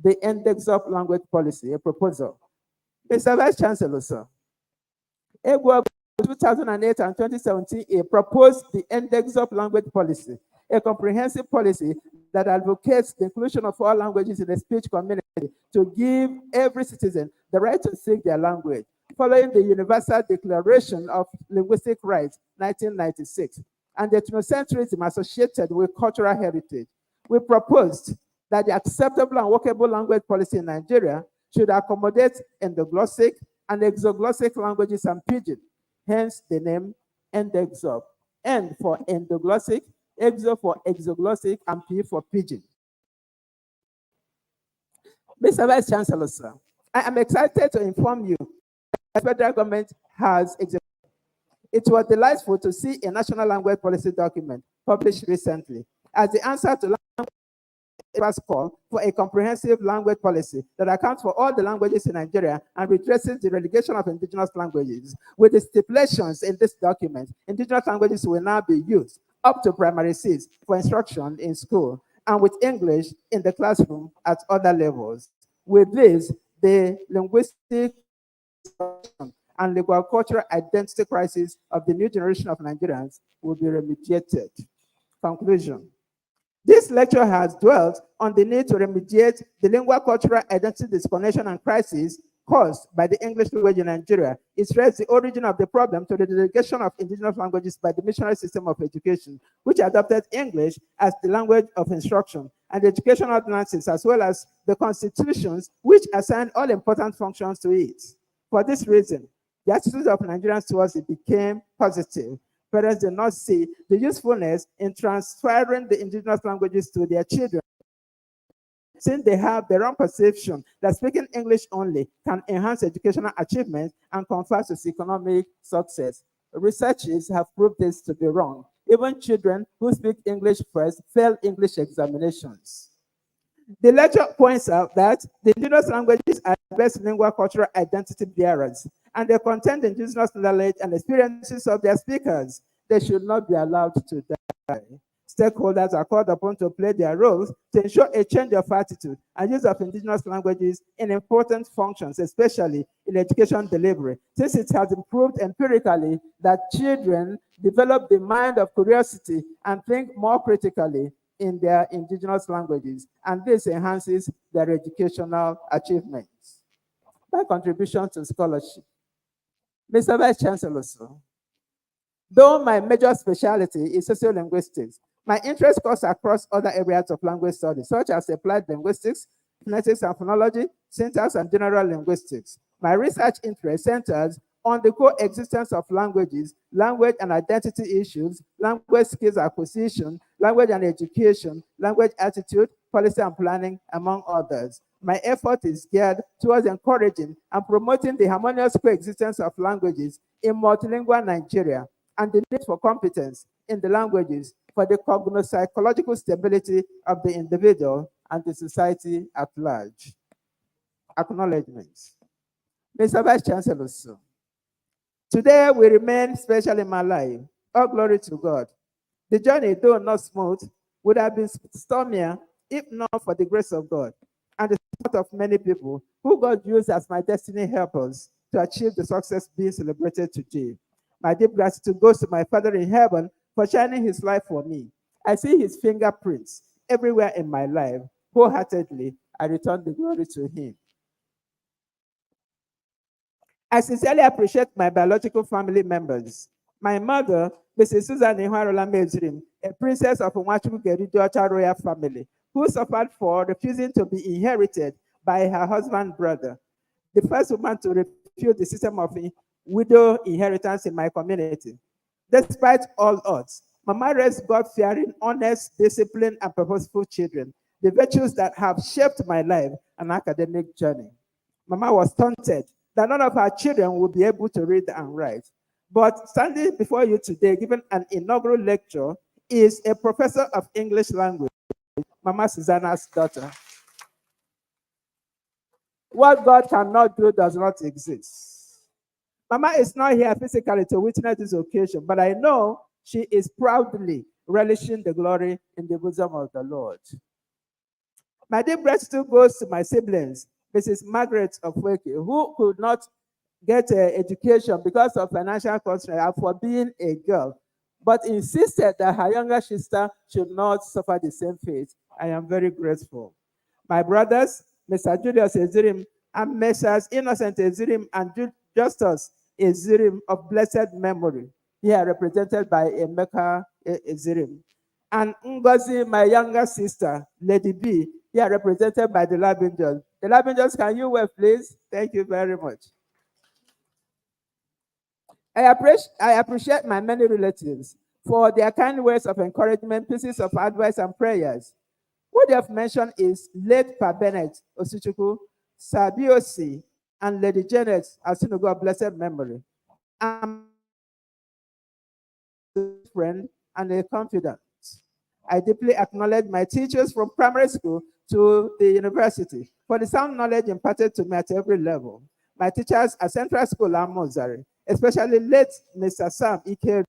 The index of language policy, a proposal. Mr. Vice Chancellor, sir, Egwuogu 2008 and 2017 proposed the index of language policy, a comprehensive policy that advocates the inclusion of all languages in the speech community to give every citizen the right to speak their language, following the Universal Declaration of Linguistic Rights, 1996, and the ethnocentrism associated with cultural heritage. We proposed that the acceptable and workable language policy in Nigeria should accommodate endoglossic and exoglossic languages and pidgin, hence the name Endexop. End for endoglossic, exo for exoglossic, and P for pidgin. Mr. Vice Chancellor, sir, I am excited to inform you that the federal government has executed. It was delightful to see a national language policy document published recently as the answer to language call for a comprehensive language policy that accounts for all the languages in Nigeria and redresses the relegation of indigenous languages. With the stipulations in this document, indigenous languages will now be used up to primary 6 for instruction in school, and with English in the classroom at other levels. With this, the linguistic and Lingua-Cultural identity crisis of the new generation of Nigerians will be remediated. Conclusion. This lecture has dwelt on the need to remediate the Lingua-Cultural identity disconnection and crisis caused by the English language in Nigeria. It traced the origin of the problem to the delegation of indigenous languages by the missionary system of education, which adopted English as the language of instruction, and the educational ordinances, as well as the constitutions, which assigned all important functions to it. For this reason, the attitude of Nigerians towards it became positive. Parents did not see the usefulness in transferring the indigenous languages to their children, since they have their own perception that speaking English only can enhance educational achievements and confer socioeconomic success. Researchers have proved this to be wrong. Even children who speak English first fail English examinations. The lecture points out that the indigenous languages are the best lingua-cultural identity bearers, and they contain the indigenous knowledge and experiences of their speakers. They should not be allowed to die. Stakeholders are called upon to play their roles to ensure a change of attitude and use of indigenous languages in important functions, especially in education delivery, since it has improved empirically that children develop the mind of curiosity and think more critically in their indigenous languages, and this enhances their educational achievements. My contribution to scholarship. Mr. Vice Chancellor, sir, though my major specialty is sociolinguistics, my interest goes across other areas of language studies, such as applied linguistics, phonetics and phonology, syntax, and general linguistics. My research interest centers on the coexistence of languages, language and identity issues, language skills acquisition, language and education, language attitude, policy and planning, among others. My effort is geared towards encouraging and promoting the harmonious coexistence of languages in multilingual Nigeria, and the need for competence in the languages for the cognospsychological stability of the individual and the society at large. Acknowledgments. Mr. Vice Chancellor, sir, today we remain special in my life. All glory to God. The journey, though not smooth, would have been stormier if not for the grace of God and the support of many people who God used as my destiny helpers to achieve the success being celebrated today. My deep gratitude goes to my Father in heaven for shining his light for me. I see his fingerprints everywhere in my life. Wholeheartedly, I return the glory to him. I sincerely appreciate my biological family members. My mother, Mrs. Susan Ihuarola Mezirim, a princess of Nwachukwu Geridiocha royal family, who suffered for refusing to be inherited by her husband's brother, the first woman to refute the system of widow inheritance in my community. Despite all odds, Mama raised God-fearing, honest, disciplined, and purposeful children, the virtues that have shaped my life and academic journey. Mama was taunted that none of her children would be able to read and write. But standing before you today, giving an inaugural lecture, is a professor of English language, Mama Susanna's daughter. What God cannot do does not exist. Mama is not here physically to witness this occasion, but I know she is proudly relishing the glory in the bosom of the Lord. My deep gratitude goes to my siblings, Mrs. Margaret of Wake, who could not get an education because of financial constraints and for being a girl, but insisted that her younger sister should not suffer the same fate. I am very grateful. My brothers, Mr. Julius Ezirim and Messrs. Innocent Ezirim and Justus Ezirim of blessed memory, here represented by Emeka Ezirim. And Ngozi, my younger sister, Lady B, here represented by the Labingers. The Labingers, can you wave, please? Thank you very much. I appreciate my many relatives for their kind words of encouragement, pieces of advice, and prayers. What they have mentioned is late Pa Bennett Osuchukwu, Sabiosi, and Lady Janet Asinugo of blessed memory. I'm a friend and a confidant. I deeply acknowledge my teachers from primary school to the university for the sound knowledge imparted to me at every level. My teachers at Central School are Mozari, especially late Mr. Sam Ike,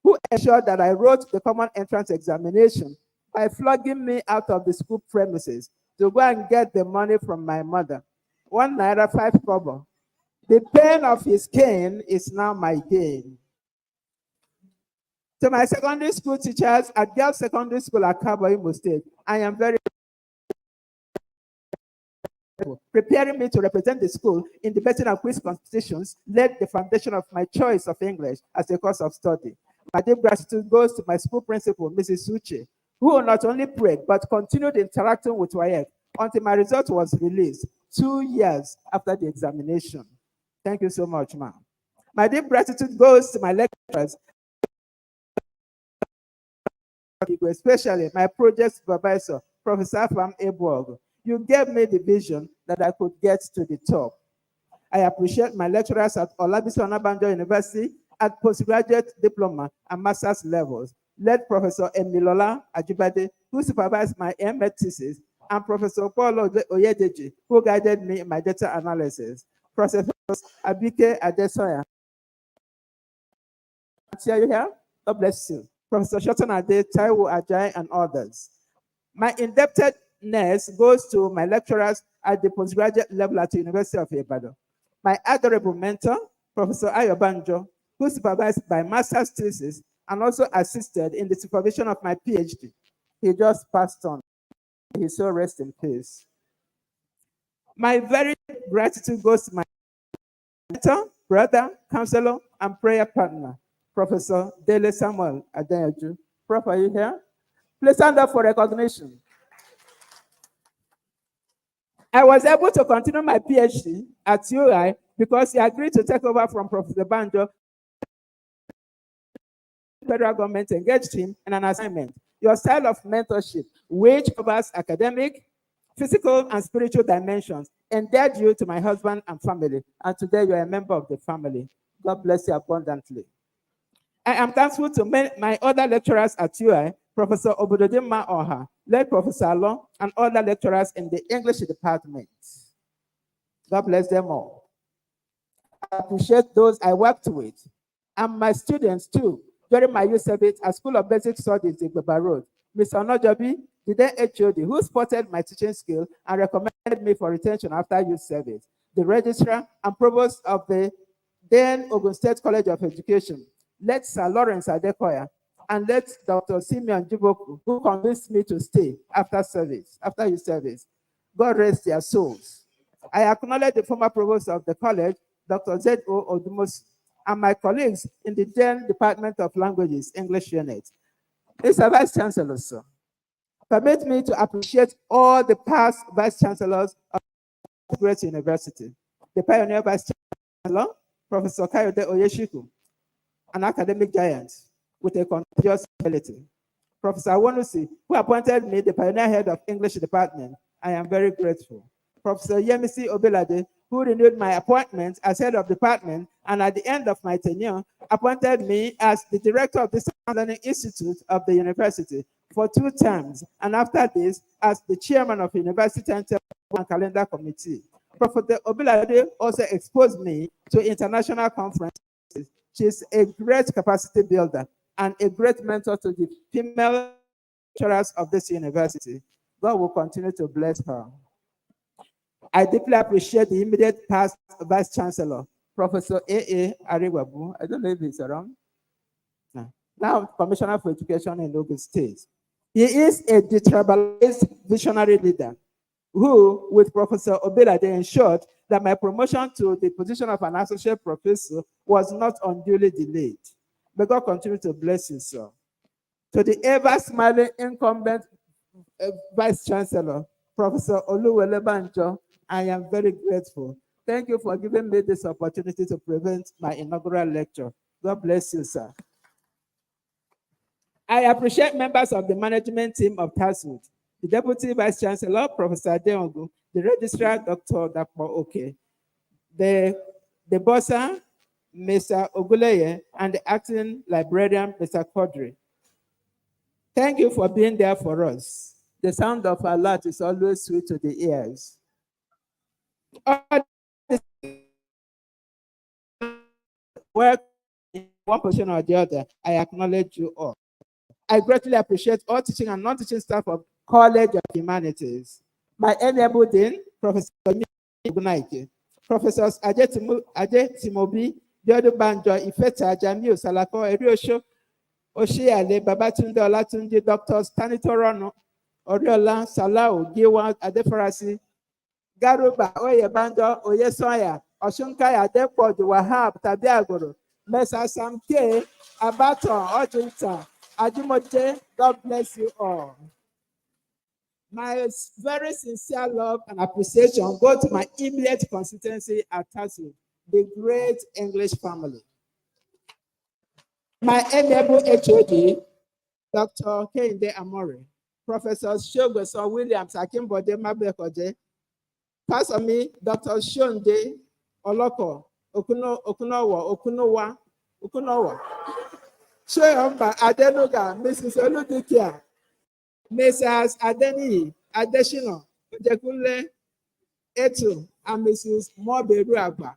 who ensured that I wrote the common entrance examination by flogging me out of the school premises to go and get the money from my mother. 1 naira 5 kobo. The pain of his cane is now my gain. To my secondary school teachers at Girls Secondary School at Kabo, Imo State, I am very preparing me to represent the school in debating and quiz competitions laid the foundation of my choice of English as a course of study. My deep gratitude goes to my school principal, Mrs. Uche, who not only prayed but continued interacting with WAEC until my result was released 2 years after the examination. Thank you so much, ma'am. My deep gratitude goes to my lecturers, especially my project supervisor, Professor from Egwuogu. You gave me the vision that I could get to the top. I appreciate my lecturers at Olabisi Onabanjo University at postgraduate diploma and master's levels, led Professor Emilola Ajibade, who supervised my MA thesis, and Professor Paulo Oyedeji, who guided me in my data analysis. Professor Abike Adesoya. Are you here? God bless you. Professor Shotan Ade, Taiwo Ajay, and others. My indebtedness goes to my lecturers at the postgraduate level at the University of Ibadan. My adorable mentor, Professor Ayobanjo, who supervised my master's thesis and also assisted in the supervision of my PhD. He just passed on. He so rest in peace. My very gratitude goes to my mentor, brother, counselor, and prayer partner, Professor Dele Samuel Adeyanju. Prof, are you here? Please stand up for recognition. I was able to continue my PhD at UI because he agreed to take over from Professor Banjo. The federal government engaged him in an assignment. Your style of mentorship, which covers academic, physical, and spiritual dimensions, endeared you to my husband and family. And today you are a member of the family. God bless you abundantly. I am thankful to my other lecturers at UI, Professor Obudodima Oha, led Professor Alon, and other lecturers in the English department. God bless them all. I appreciate those I worked with, and my students too, during my youth service at School of Basic Studies in Baba Road. Mr. Onojobi, the then HOD, who spotted my teaching skill and recommended me for retention after youth service. The registrar and provost of the then Ogun State College of Education, let Sir Lawrence Adekoya, and let Dr. Simeon Jiboku, who convinced me to stay after youth service. God rest their souls. I acknowledge the former provost of the college, Dr. Z.O. Odumos, and my colleagues in the then Department of Languages, English Unit. Mr. Vice Chancellor, sir, permit me to appreciate all the past Vice Chancellors of the great university. The pioneer Vice Chancellor, Professor Kayode Oyeshiku, an academic giant with a contagious ability. Professor Awonusi, who appointed me the pioneer head of English department, I am very grateful. Professor Yemisi Obelade, who renewed my appointment as head of department and at the end of my tenure, appointed me as the director of the Science Learning Institute of the university for 2 terms, and after this, as the chairman of the University Timetable and Calendar Committee. Professor Obelade also exposed me to international conferences. She is a great capacity builder and a great mentor to the female lecturers of this university. God will continue to bless her. I deeply appreciate the immediate past Vice Chancellor, Professor A.A. Ariwabu. I don't know if he's around. No. Now, Commissioner for Education in Ogun State. He is a detribalized visionary leader who, with Professor Obelade, ensured that my promotion to the position of an associate professor was not unduly delayed. May God continue to bless you, sir. To the ever-smiling incumbent Vice Chancellor, Professor Oluwele Banjo, I am very grateful. Thank you for giving me this opportunity to present my inaugural lecture. God bless you, sir. I appreciate members of the management team of Tasued, the Deputy Vice Chancellor, Professor Deongu, the Registrar, Dr. Dapo Oke, the Bossa, Mr. Oguleye, and the Acting Librarian, Mr. Quadri. Thank you for being there for us. The sound of Allah is always sweet to the ears. Work in one position or the other, I acknowledge you all. I greatly appreciate all teaching and non-teaching staff of College of Humanities. My amiable dean, Professor Gunaike, Professors Aje Timobi, Biodu Banjo, Ifeta, Jamiu, Salako, Eriosho, Oshiale, Babatunde Olatunde, Dr. Stanitorono, Oriola, Salau, Giwa, Adefarasi, Garuba Oyebando Oyesoya Oshunkaya Depod Wahab Tabiagoro Mesa Samke Abaton Ojinta Ajimote, God bless you all. My very sincere love and appreciation go to my immediate constituency at Tasued, the great English family. My amiable HOD, Dr. Kehinde Amore, Professor Shogoso Williams Akimbode Mabekoje, Pastor me, Dr. Shonde Oloko, Okunowa, Shoyomba Adenuga, Mrs. Oludikia, Mrs. Adeni Adeshino, Ojekunle Etu, and Mrs. Moberu Agba.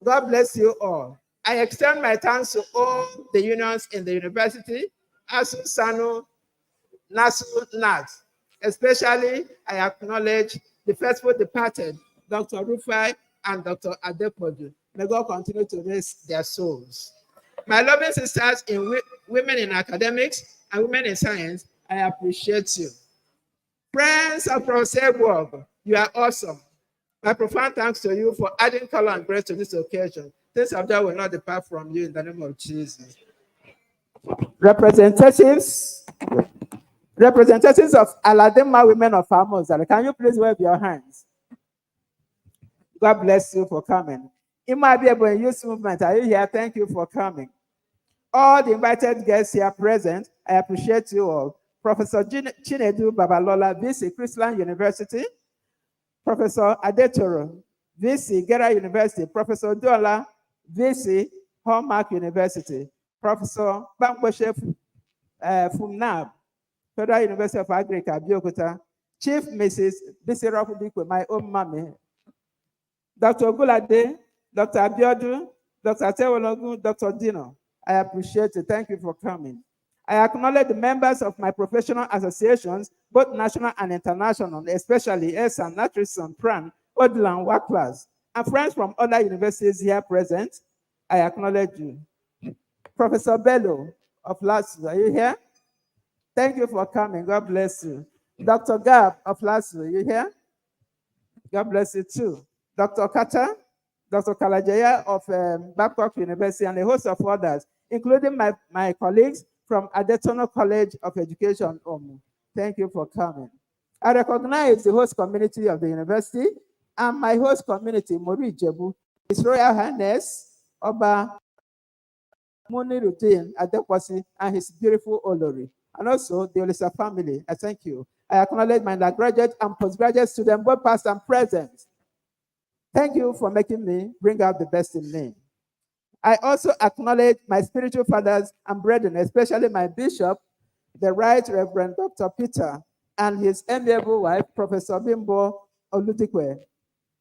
God bless you all. I extend my thanks to all the unions in the university, ASU, SANU, NASU, NAT. Especially, I acknowledge the faithful departed, Dr. Rufai and Dr. Adepoju. May God continue to raise their souls. My loving sisters in women in academics and women in science, I appreciate you. Friends of Prof. Egwuogu, you are awesome. My profound thanks to you for adding color and grace to this occasion. Things of that will not depart from you in the name of Jesus. Representatives of Aladema Women of Amozara, can you please wave your hands? God bless you for coming. Imabiebo in Youth Movement, are you here? Thank you for coming. All the invited guests here present, I appreciate you all. Professor Chinedu Babalola, VC Christian University, Professor Adetoro, VC Gera University, Professor Dola, VC Hallmark University, Professor Bangboshef Fumnab, Federal University of Agriculture, Biokota, Chief Mrs. Bisi Rokudikwe, my own mommy, Dr. Gulade, Dr. Abiodu, Dr. Tewologu, Dr. Dino. I appreciate it. Thank you for coming. I acknowledge the members of my professional associations, both national and international, especially ESAN, Nutrition, PRAN, Odlan, WACLAS, and friends from other universities here present. I acknowledge you. Professor Bello of LASU, are you here? Thank you for coming. God bless you. Dr. Gab of LASU, are you here? God bless you too. Dr. Kata, Dr. Kalajaya of Babcock University, and a host of others, including my colleagues from Adetono College of Education, Omu. Thank you for coming. I recognize the host community of the university and my host community, Mori Jebu, His Royal Highness, Oba Muniruddin Adekwasi, and his beautiful Olori, and also the Olisa family. I thank you. I acknowledge my undergraduate and postgraduate students, both past and present. Thank you for making me bring out the best in me. I also acknowledge my spiritual fathers and brethren, especially my bishop, the Right Reverend Dr. Peter, and his amiable wife, Professor Bimbo Olutikwe.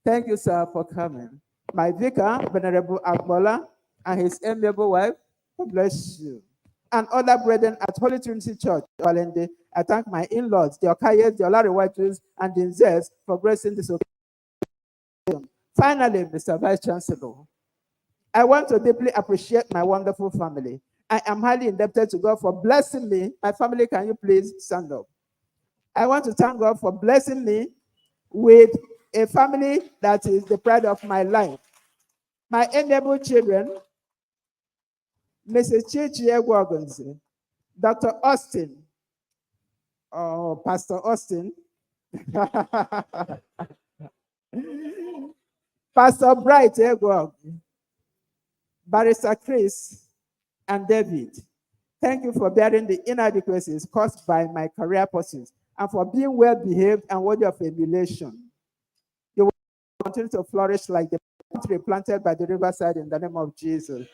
Thank you, sir, for coming. My vicar, Venerable Agbola, and his amiable wife, God bless you. And other brethren at Holy Trinity Church, Walende, I thank my in-laws, the Okayes, the Olariwatus, and the Nzes for gracing this occasion. Finally, Mr. Vice Chancellor, I want to deeply appreciate my wonderful family. I am highly indebted to God for blessing me. My family, can you please stand up? I want to thank God for blessing me with a family that is the pride of my life. My amiable children, Mrs. Chinyere, Dr. Austin, Pastor Austin, Pastor Bright Egwuogu, Barrister Chris, and David. Thank you for bearing the inadequacies caused by my career pursuits and for being well-behaved and worthy of emulation. You will continue to flourish like the tree planted by the riverside in the name of Jesus.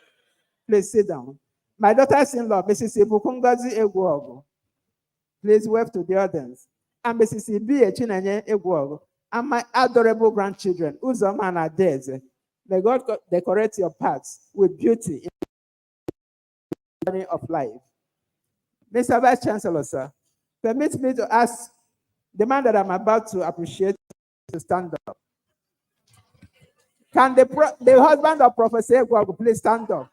Please sit down. My daughters-in-law, Mrs. Ibukungozi Egwuogu, please wave to the audience. And Mrs. Chinyere Egwuogu, and my adorable grandchildren, Uzoma and Adeze. May God decorate your paths with beauty in the journey of life. Mr. Vice Chancellor, sir, permit me to ask the man that I'm about to appreciate to stand up. Can the husband of Professor Egwuogu please stand up?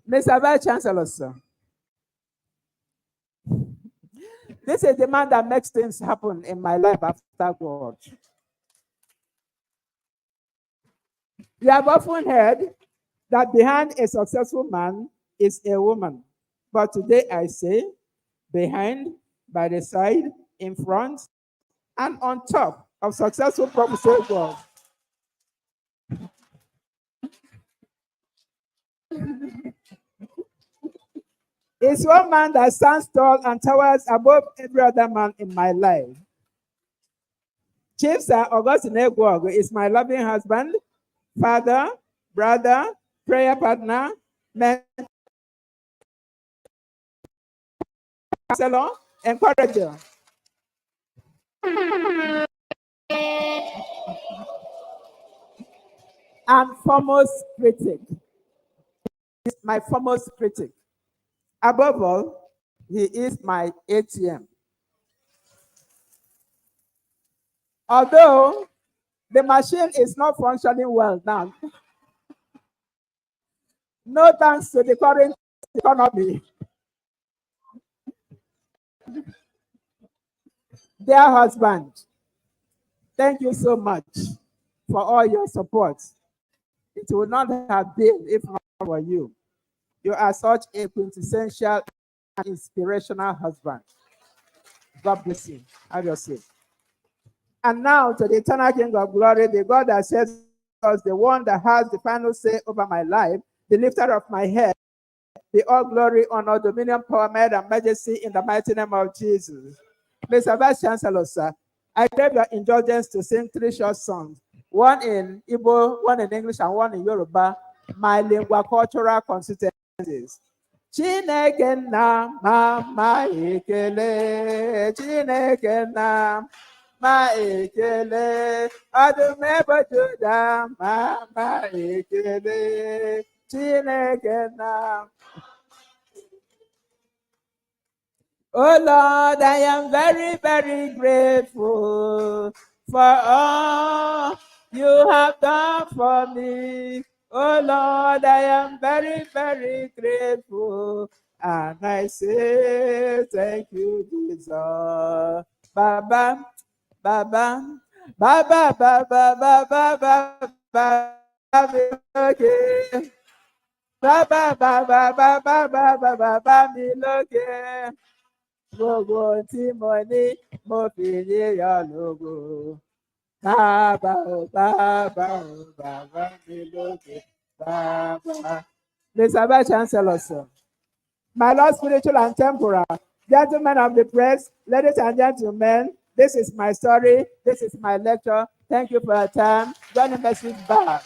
Mr. Vice Chancellor, sir. This is the man that makes things happen in my life after God. You have often heard that behind a successful man is a woman. But today I say, behind, by the side, in front, and on top of successful prophesied God is one man that stands tall and towers above every other man in my life. Chief Sir Augustine Egwuogu is my loving husband, father, brother, prayer partner, mentor, counselor, encourager. And foremost critic. He's my foremost critic. Above all, he is my ATM. Although the machine is not functioning well now, no thanks to the current economy. Dear husband, thank you so much for all your support. It would not have been if not for you. You are such a quintessential and inspirational husband. God bless you. Have your say. And now to the eternal King of glory, the God that says us, the one that has the final say over my life, the lifter of my head, the all glory, honor, dominion, power, might, and majesty in the mighty name of Jesus. Mr. Vice Chancellor, sir, I crave your indulgence to sing 3 short songs, one in Igbo, one in English, and one in Yoruba, my Lingua-Cultural constituencies. Chineke na mama ekele, Chineke na mama ekele, Adumebo Juda mama ekele, Chineke na. Oh Lord, I am very, very grateful for all you have done for me. Oh Lord, I am very, very grateful. And I say thank you, Jesus. Baba, Baba, Baba, Baba, Baba, Baba, okay. Baba, Baba, Baba, Baba, Baba, me look. Gbogbo tí mo ní mo fi yé ọ lógo. Bàbá o, bàbá o, bàbá mi lókè, bàbá. Mr. Vice Chancellor, sir. My Lord, spiritual and temporal, gentlemen of the press, ladies and gentlemen, this is my story, this is my lecture. Thank you for your time. God bless you back.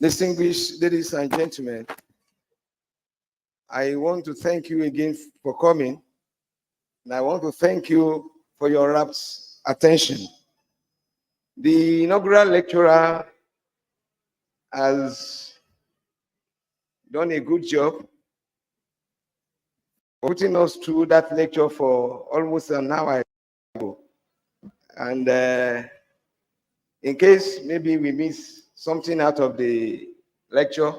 Distinguished ladies and gentlemen, I want to thank you again for coming, and I want to thank you for your rapt attention. The inaugural lecturer has done a good job putting us through that lecture for almost an hour ago. And in case maybe we miss something out of the lecture,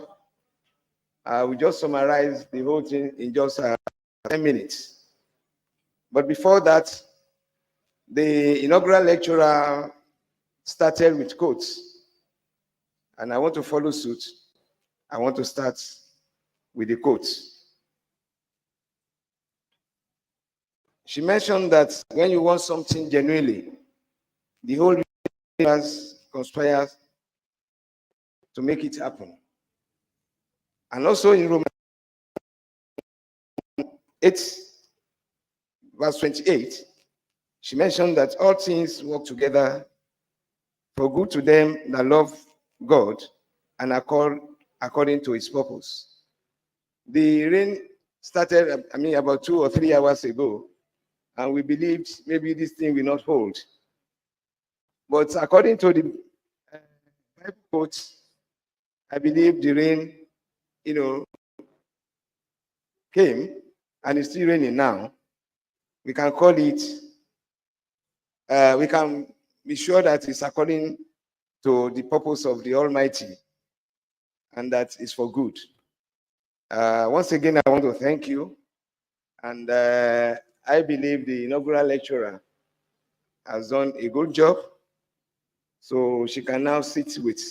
we just summarize the whole thing in just 10 minutes. But before that, the inaugural lecturer started with quotes, and I want to follow suit. I want to start with the quotes. She mentioned that when you want something genuinely, the whole universe conspires to make it happen. And also in Romans 8, verse 28, she mentioned that all things work together for good to them that love God and are called according to his purpose. The rain started, about 2 or 3 hours ago, and we believed maybe this thing will not hold. But according to the Bible quotes, I believe the rain, came, and it's still raining now. We can call it, we can be sure that it's according to the purpose of the Almighty, and that is for good. Once again, I want to thank you, and I believe the inaugural lecturer has done a good job, so she can now sit with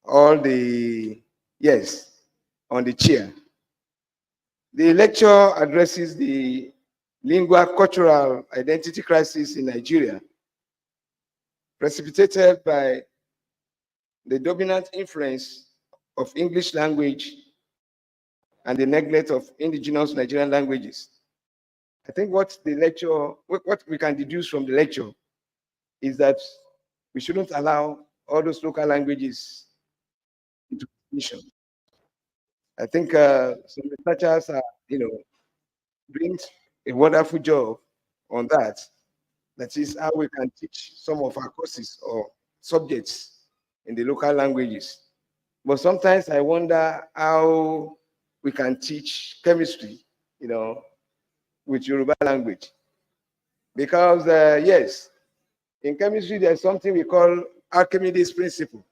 all the yes on the chair. The lecture addresses the Lingua-Cultural identity crisis in Nigeria, precipitated by the dominant influence of English language and the neglect of indigenous Nigerian languages. I think what we can deduce from the lecture is that we shouldn't allow all those local languages into extinction. I think some researchers are, doing a wonderful job on that. That is how we can teach some of our courses or subjects in the local languages. But sometimes I wonder how we can teach chemistry, with Yoruba language. Because, yes, in chemistry, there's something we call Archimedes principle.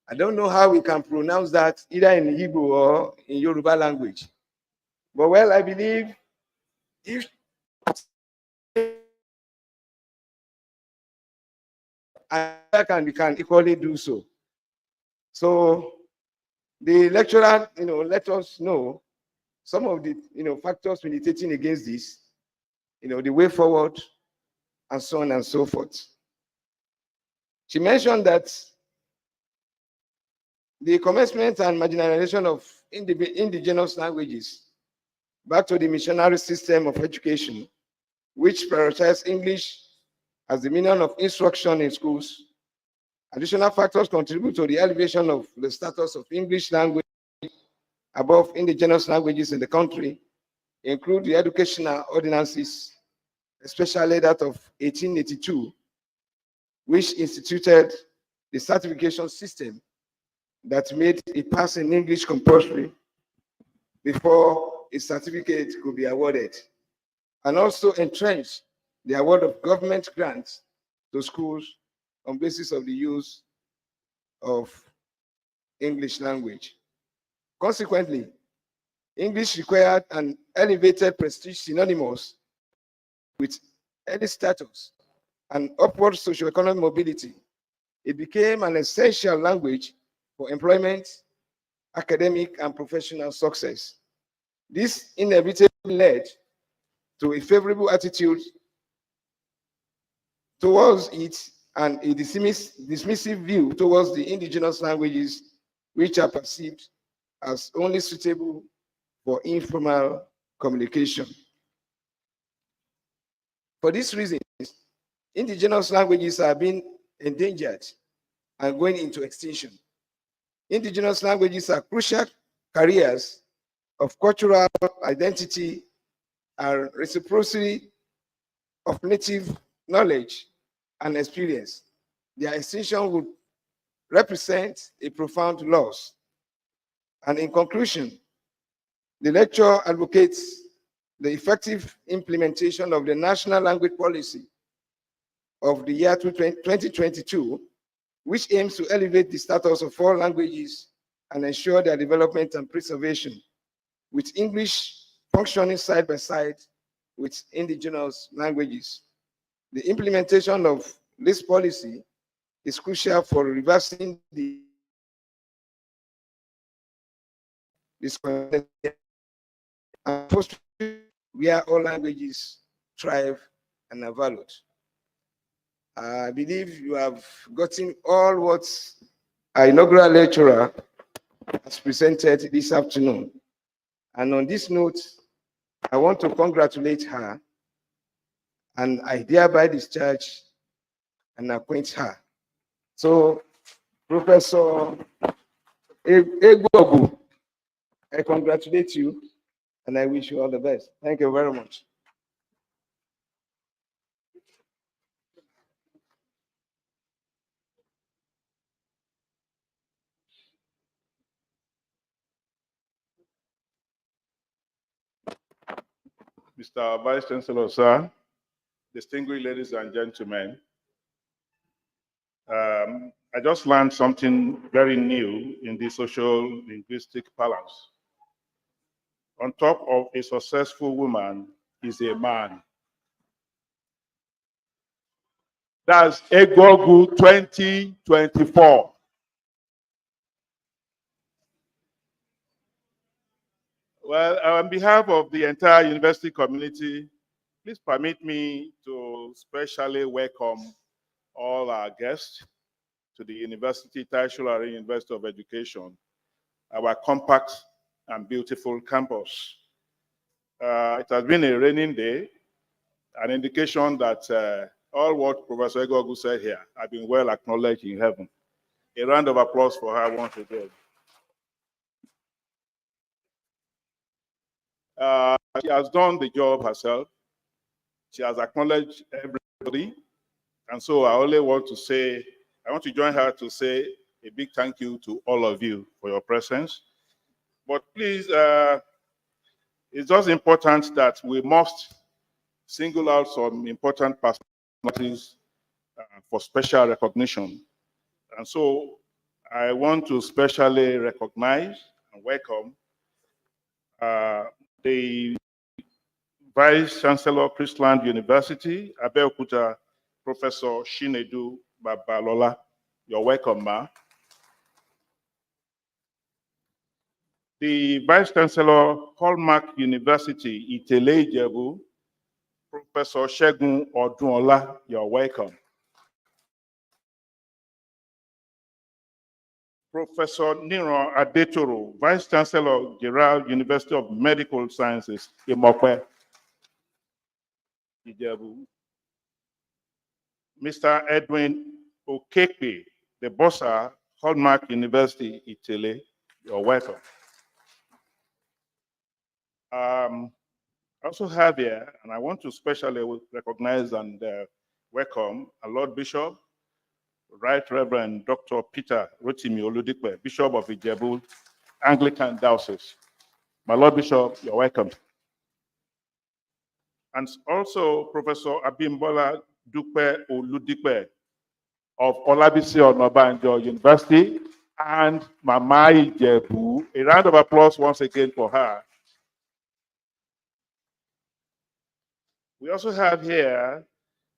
I don't know how we can pronounce that either in Hebrew or in Yoruba language. But, well, I believe if we can equally do so. So the lecturer, let us know some of the, factors militating against this, the way forward, and so on and so forth. She mentioned that the commencement and marginalization of indigenous languages back to the missionary system of education, which prioritized English as the medium of instruction in schools. Additional factors contribute to the elevation of the status of English language above indigenous languages in the country, include the educational ordinances, especially that of 1882, which instituted the certification system that made a pass in English compulsory before a certificate could be awarded, and also entrenched the award of government grants to schools on basis of the use of English language. Consequently, English required an elevated prestige synonymous with any status and upward socioeconomic mobility. It became an essential language for employment, academic, and professional success. This inevitably led to a favorable attitude towards it and a dismissive view towards the indigenous languages, which are perceived as only suitable for informal communication. For these reasons, indigenous languages are being endangered and going into extinction. Indigenous languages are crucial carriers of cultural identity and reciprocity of native knowledge and experience. Their extinction would represent a profound loss. And in conclusion, the lecture advocates the effective implementation of the National Language Policy of the year 2022, which aims to elevate the status of all languages and ensure their development and preservation, with English functioning side by side with indigenous languages. The implementation of this policy is crucial for reversing the disconnection and fostering where all languages thrive and are valued. I believe you have gotten all what our inaugural lecturer has presented this afternoon. And on this note, I want to congratulate her, and I hereby discharge and acquaint her. So, Professor Egwuogu, I congratulate you, and I wish you all the best. Thank you very much. Mr. Vice Chancellor, sir, distinguished ladies and gentlemen, I just learned something very new in the social linguistic balance. On top of a successful woman is a man. That's Egwuogu 2024. Well, on behalf of the entire university community, please permit me to specially welcome all our guests to the University Tasued University of Education, our compact and beautiful campus. It has been a raining day, an indication that all what Professor Egwuogu said here have been well acknowledged in heaven. A round of applause for her once again. She has done the job herself. She has acknowledged everybody. And so I only want to say, I want to join her to say a big thank you to all of you for your presence. But please, it's just important that we must single out some important personalities for special recognition. And so I want to specially recognize and welcome the Vice Chancellor, Christland University, Abeokuta, Professor Chinedu Babalola. You're welcome, ma. The Vice Chancellor, Hallmark University, Itele Ijebu, Professor Segun Odunola. You're welcome. Professor Niro Adetoro, Vice Chancellor, Gerald University of Medical Sciences, Imokwe, Ijebu. Mr. Edwin Okekpe, the Bossa, Hallmark University, Italy. You're welcome. I also have here, and I want to specially recognize and welcome a Lord Bishop, Right Reverend Dr. Peter Rotimi Oludikwe, Bishop of Ijebu Anglican Diocese. My Lord Bishop, you're welcome. And also Professor Abimbola Dupe Oludikwe of Olabisi Onabanjo University and Mama Ijebu. A round of applause once again for her. We also have here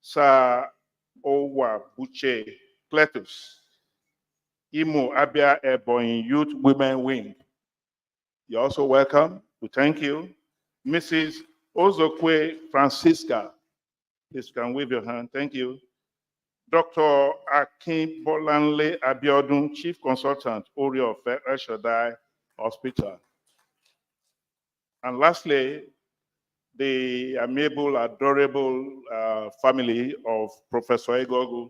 Sir Owa Buche Cletus, Imo Abia Ebonyi Youth Women Wing. You're also welcome. We thank you. Mrs. Ozokwe Francisca, please you can wave your hand. Thank you. Dr. Akin Bolanle Abiodun, Chief Consultant, Oreo of El Shaddai Hospital. And lastly, the amiable, adorable family of Professor Egwuogu,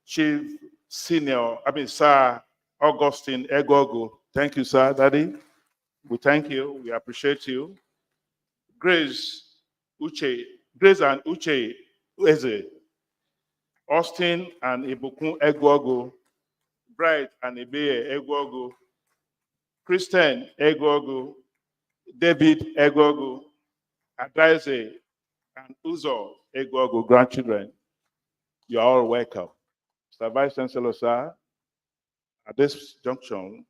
Chief Senior, Sir Augustine Egwuogu. Thank you, sir, Daddy. We thank you. We appreciate you. Grace and Uche Eze. Austin and Ibukun Egwuogu. Bright and Ibeye Egwuogu. Christian Egwuogu. David Egwuogu. Adaise and Uzo Egwuogu, grandchildren. You are all welcome. Mr. Vice Chancellor, sir, at this junction,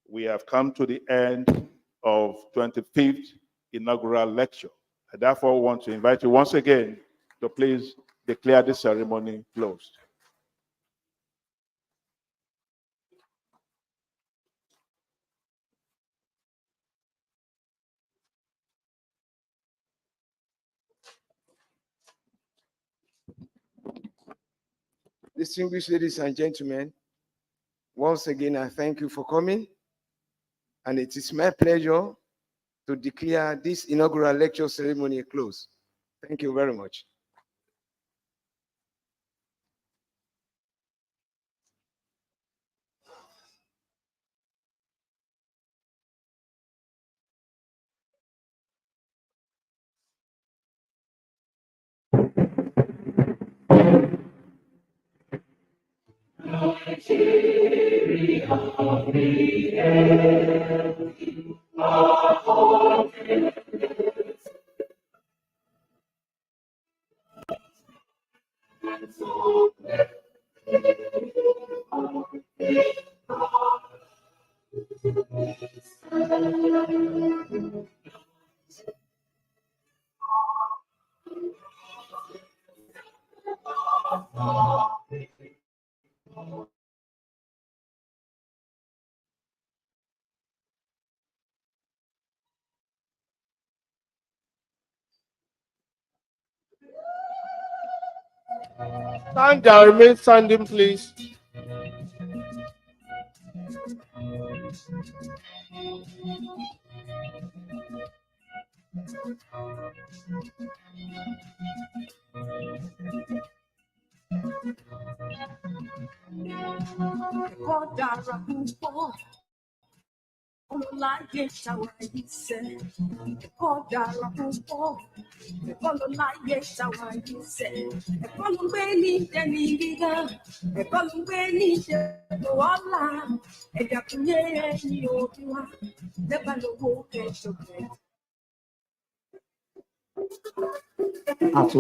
we have come to the end of 25th inaugural lecture. I therefore want to invite you once again to please declare this ceremony closed. Distinguished ladies and gentlemen, once again, I thank you for coming. And it is my pleasure to declare this inaugural lecture ceremony closed. Thank you very much. Stand down, remain standing, please. At